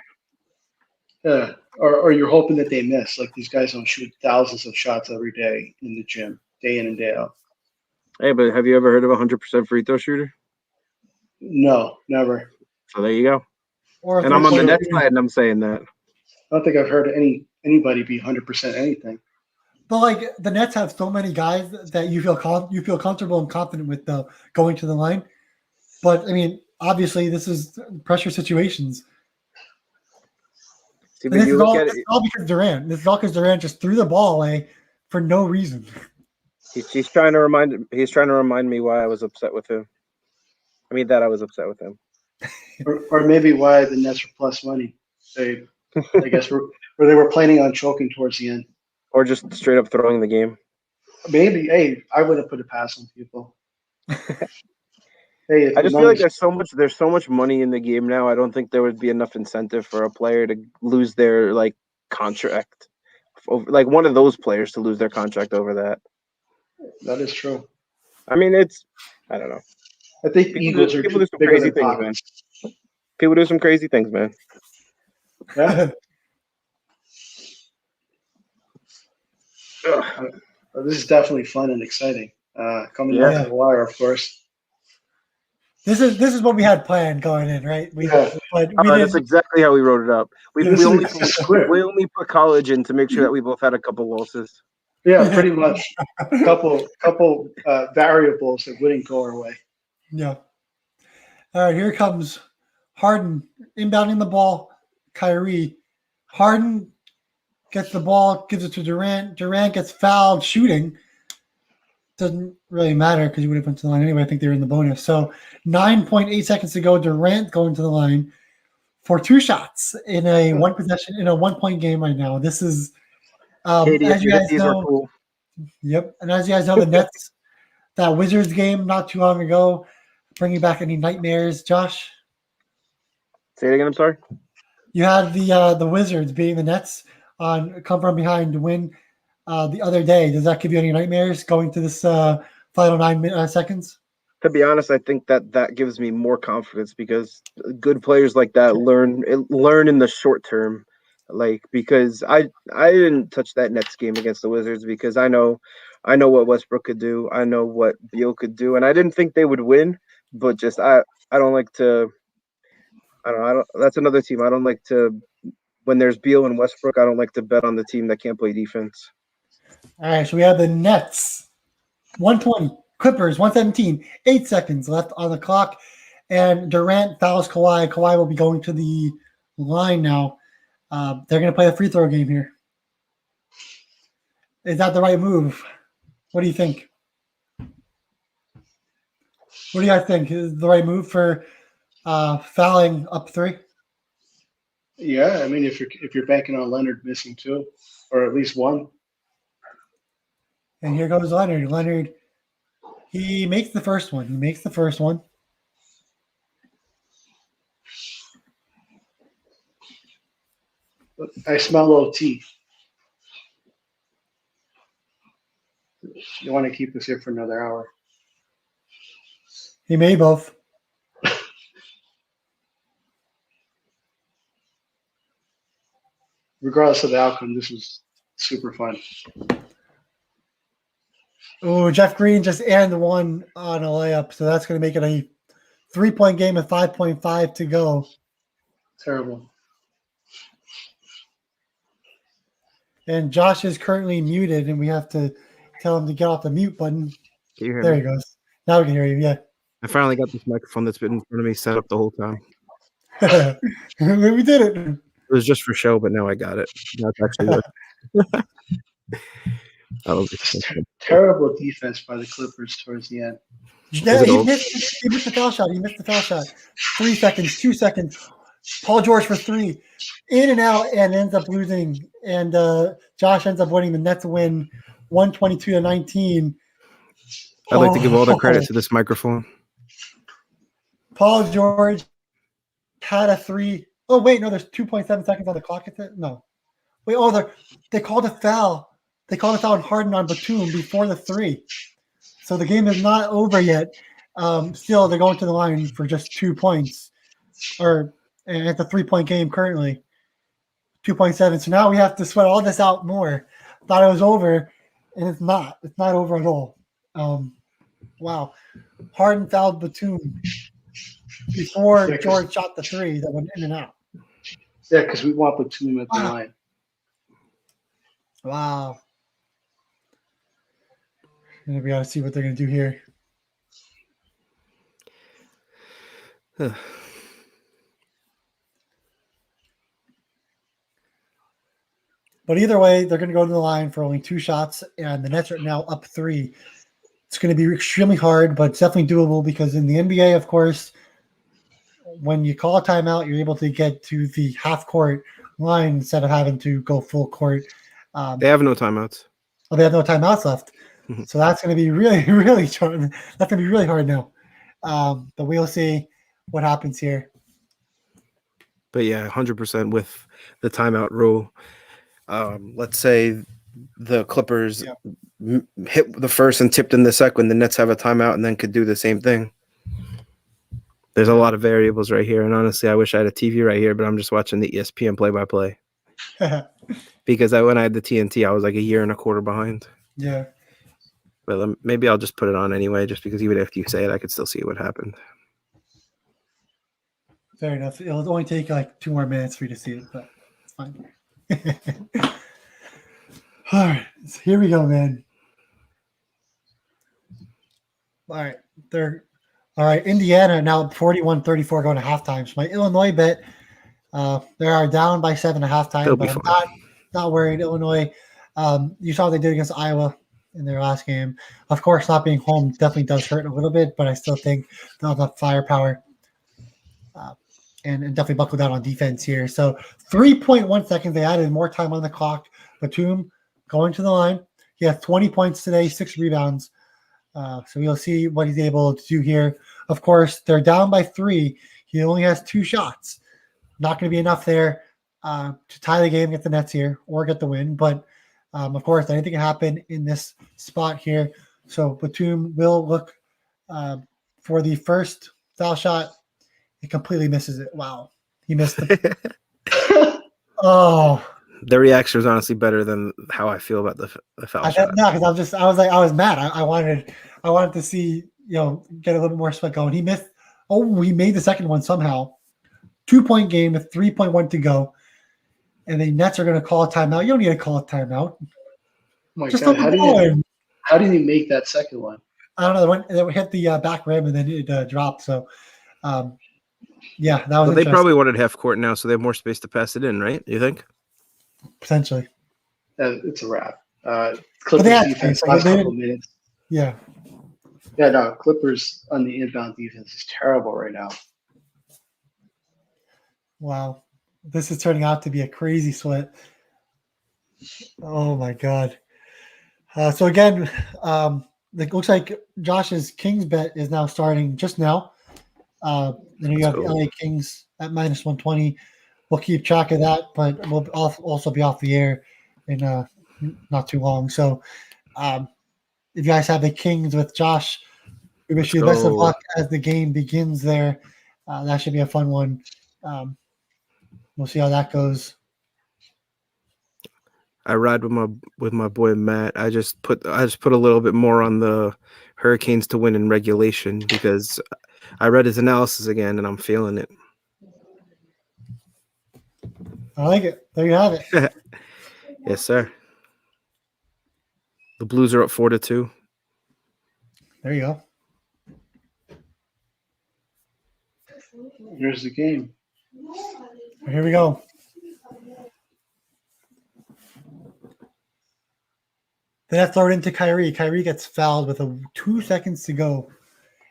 yeah, or you're hoping that they miss. Like these guys don't shoot thousands of shots every day in the gym, day in and day out. Hey, but have you ever heard of a 100% free throw shooter? No, never. So there you go. Or And I'm on the three-pointer. Nets side, and I'm saying that. I don't think I've heard anybody be 100% anything. But like the Nets have so many guys that you feel comfortable and confident with going to the line. But I mean, obviously, this is pressure situations. See, And but this you is look all at this it, is all because Durant. This is all because Durant just threw the ball away for no reason. he's trying to remind me why I was upset with him. I mean that I was upset with him. Or maybe why the Nets were plus money. I guess, where they were planning on choking towards the end. Or just straight up throwing the game. Maybe, hey, I would have put a pass on people. Hey, if I the just feel like money's there's so much money in the game now. I don't think there would be enough incentive for a player to lose their contract. Like one of those players to lose their contract over that. that is true. I mean, I don't know. I think egos are People do some bigger crazy than things, man. pockets. People do some crazy things, man. Yeah, Ugh. this is definitely fun and exciting. Coming Yeah. down to the wire, of course. This is what we had planned going in, right? But we That's didn't. exactly how we wrote it up. We This only is the script. we only put college in to make sure that we both had a couple losses. Yeah, pretty much. Couple variables that wouldn't go our way. Yeah. All right, here comes Harden inbounding the ball. Kyrie. Harden gets the ball, gives it to Durant. Durant gets fouled shooting. Doesn't really matter because he would have went to the line anyway. I think they were in the bonus. So 9.8 seconds to go. Durant going to the line for 2 shots in a 1-point game right now. This is Katie, as you guys these were know. cool. Yep, and as you guys know, the Nets, that Wizards game not too long ago, bringing back any nightmares. Josh, Say it again. I'm sorry. you had the Wizards beating the Nets on come from behind to win the other day. Does that give you any nightmares going to this final 9 seconds? To be honest, I think that gives me more confidence because good players like that learn in the short term. Because I didn't touch that Nets game against the Wizards because I know what Westbrook could do. I know what Beal could do, and I didn't think they would win. But just I don't like to. I don't. That's another team. I don't like to. When there's Beal and Westbrook, I don't like to bet on the team that can't play defense. All right, so we have the Nets, 120, Clippers, 117, 8 seconds left on the clock, and Durant fouls Kawhi. Kawhi will be going to the line now. They're going to play the free throw game here. Is that the right move? What do you think? What do you guys think? Is the right move for fouling up 3? Yeah, I mean, if you're banking on Leonard missing 2, or at least 1. And here goes Leonard. Leonard, he makes the first one. I smell OT. You want to keep us here for another hour. He made both. Regardless of the outcome, this was super fun. Oh, Jeff Green just and one on a layup, so that's going to make it a 3-point game with 5.5 to go. Terrible. And Josh is currently muted, and we have to tell him to get off the mute button. Can you hear There me? he goes. Now we can hear you. Yeah. I finally got this microphone that's been in front of me set up the whole time. We did it. It was just for show, but now I got it. Now it's actually working. Terrible defense by the Clippers towards the end. Yeah, he missed the foul shot. 3 seconds, 2 seconds. Paul George for 3. In and out, and ends up losing. And Josh ends up winning. The Nets win 122-19. I'd like to give all the credit to this microphone. Paul George had a 3. Oh, wait, no, there's 2.7 seconds on the clock. No. Wait, they called a foul. They called a foul on Harden on Batum before the 3. So the game is not over yet. Still, they're going to the line for just 2 points. And it's a 3-point game currently. 2.7. So now we have to sweat all this out more. Thought it was over, and it's not. It's not over at all. Wow. Harden fouled Batum before George shot the 3 that went in and out. Yeah, because we want Batum at the line. Wow. And we got to see what they're going to do here. But either way, they're going to go to the line for only 2 shots, and the Nets are now up 3. It's going to be extremely hard, but it's definitely doable because in the NBA, of course, when you call a timeout, you're able to get to the half-court line instead of having to go full court. They have no timeouts. Oh, they have no timeouts left. So that's going to be really, really hard. That's going to be really hard now. But we'll see what happens here. But yeah, 100% with the timeout rule. Let's say the Clippers hit the first and tipped in the second. The Nets have a timeout and then could do the same thing. There's a lot of variables right here. And honestly, I wish I had a TV right here, but I'm just watching the ESPN play-by-play. Because when I had the TNT, I was like a year and a quarter behind. Yeah. But maybe I'll just put it on anyway, just because even if you say it, I could still see what happened. Fair enough. It'll only take like 2 more minutes for you to see it, but it's fine. All right. So here we go, man. All right. All right. Indiana now 41-34 going to halftime. So my Illinois bet, they are down by 7 at halftime, but I'm not worried. Illinois, you saw what they did against Iowa in their last game. Of course, not being home definitely does hurt a little bit, but I still think they'll have enough firepower and definitely buckle down on defense here. So 3.1 seconds. They added more time on the clock. Batum going to the line. He has 20 points today, 6 rebounds. So we'll see what he's able to do here. Of course, they're down by 3. He only has 2 shots. Not going to be enough there to tie the game, get the Nets here, or get the win. But, of course, anything can happen in this spot here. So Batum will look for the first foul shot. He completely misses it. Wow. He missed the Oh. The reaction was honestly better than how I feel about the foul shot. No, because I was mad. I wanted to see, get a little bit more sweat going. He missed. Oh, he made the second one somehow. 2-point game with 3.1 to go. And the Nets are going to call a timeout. You don't need to call a timeout. Oh my God. How did he make that second one? I don't know. They hit the back rim and then it dropped. So, yeah, that was. Well, they probably wanted half court now, so they have more space to pass it in, right? You think? Potentially. It's a wrap. Clippers defense last couple minutes. Yeah. Yeah, no, Clippers on the inbound defense is terrible right now. Wow. This is turning out to be a crazy sweat. Oh, my God. So, again, it looks like Josh's Kings bet is now starting just now. Then you have the LA Kings at -120. We'll keep track of that, but we'll also be off the air in not too long. So if you guys have the Kings with Josh, we wish you the best of luck as the game begins there. That should be a fun one. We'll see how that goes. I ride with my boy Matt. I just put a little bit more on the Hurricanes to win in regulation because I read his analysis again and I'm feeling it. I like it. There you have it. Yes, sir. The Blues are up 4-2. There you go. Here's the game. Here we go. Then I throw it into Kyrie. Kyrie gets fouled with 2 seconds to go.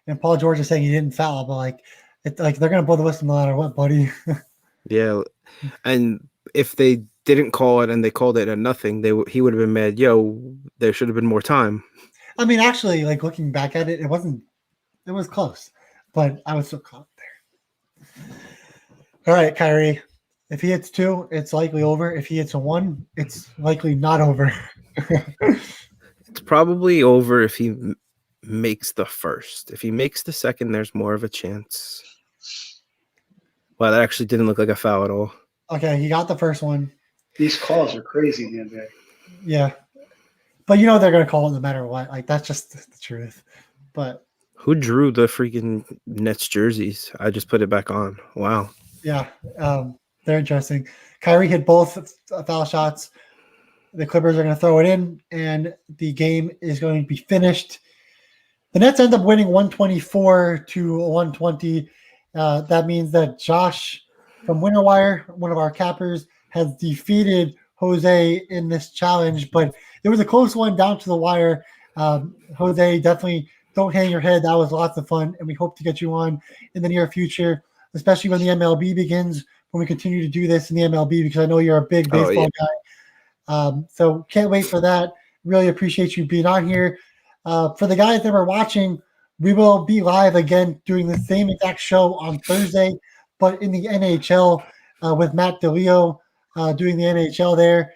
And Paul George is saying he didn't foul, but they're gonna blow the whistle no matter what, buddy. Yeah. And if they didn't call it and they called it a nothing, he would have been mad. Yo, there should have been more time. I mean, actually, like looking back at it, it was close, but I was so caught there. All right, Kyrie. If he hits 2, it's likely over. If he hits a 1, it's likely not over. It's probably over if he makes the first. If he makes the second, there's more of a chance. Wow, that actually didn't look like a foul at all. Okay, he got the first one. These calls are crazy in the NBA. Yeah. But you know they're going to call it no matter what. Like, that's just the truth. But who drew the freaking Nets jerseys? I just put it back on. Wow. Yeah, they're interesting. Kyrie hit both foul shots. The Clippers are going to throw it in, and the game is going to be finished. The Nets end up winning 124-120. That means that Josh from Winter Wire, one of our cappers, has defeated Jose in this challenge, but it was a close one down to the wire. Jose, definitely don't hang your head. That was lots of fun, and we hope to get you on in the near future, especially when the MLB begins, when we continue to do this in the MLB, because I know you're a big baseball guy. So can't wait for that. Really appreciate you being on here. For the guys that are watching, we will be live again doing the same exact show on Thursday, but in the NHL with Matt DeLeo doing the NHL there.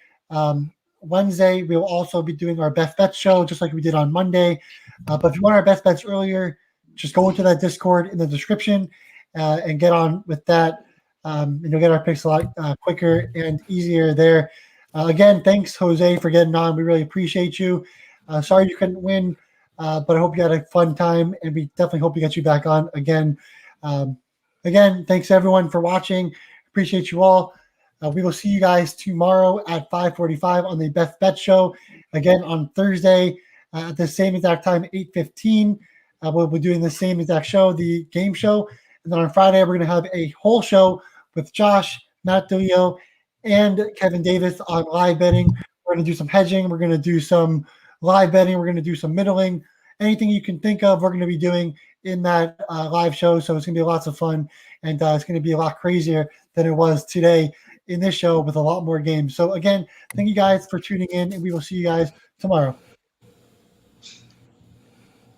Wednesday, we will also be doing our best bets show, just like we did on Monday. But if you want our best bets earlier, just go into that Discord in the description and get on with that. And you'll get our picks a lot quicker and easier there. Again, thanks, Jose, for getting on. We really appreciate you. Sorry you couldn't win, but I hope you had a fun time, and we definitely hope to get you back on again. Again, thanks, everyone, for watching. Appreciate you all. We will see you guys tomorrow at 5:45 on the Best Bet Show. Again, on Thursday at the same exact time, 8:15. We'll be doing the same exact show, the game show. And then on Friday, we're going to have a whole show with Josh, Matt DeLeo, and Kevin Davis on live betting. We're going to do some hedging. We're going to do some live betting. We're going to do some middling. Anything you can think of, we're going to be doing in that live show. So it's going to be lots of fun, and it's going to be a lot crazier than it was today in this show with a lot more games. So again, thank you guys for tuning in, and we will see you guys tomorrow.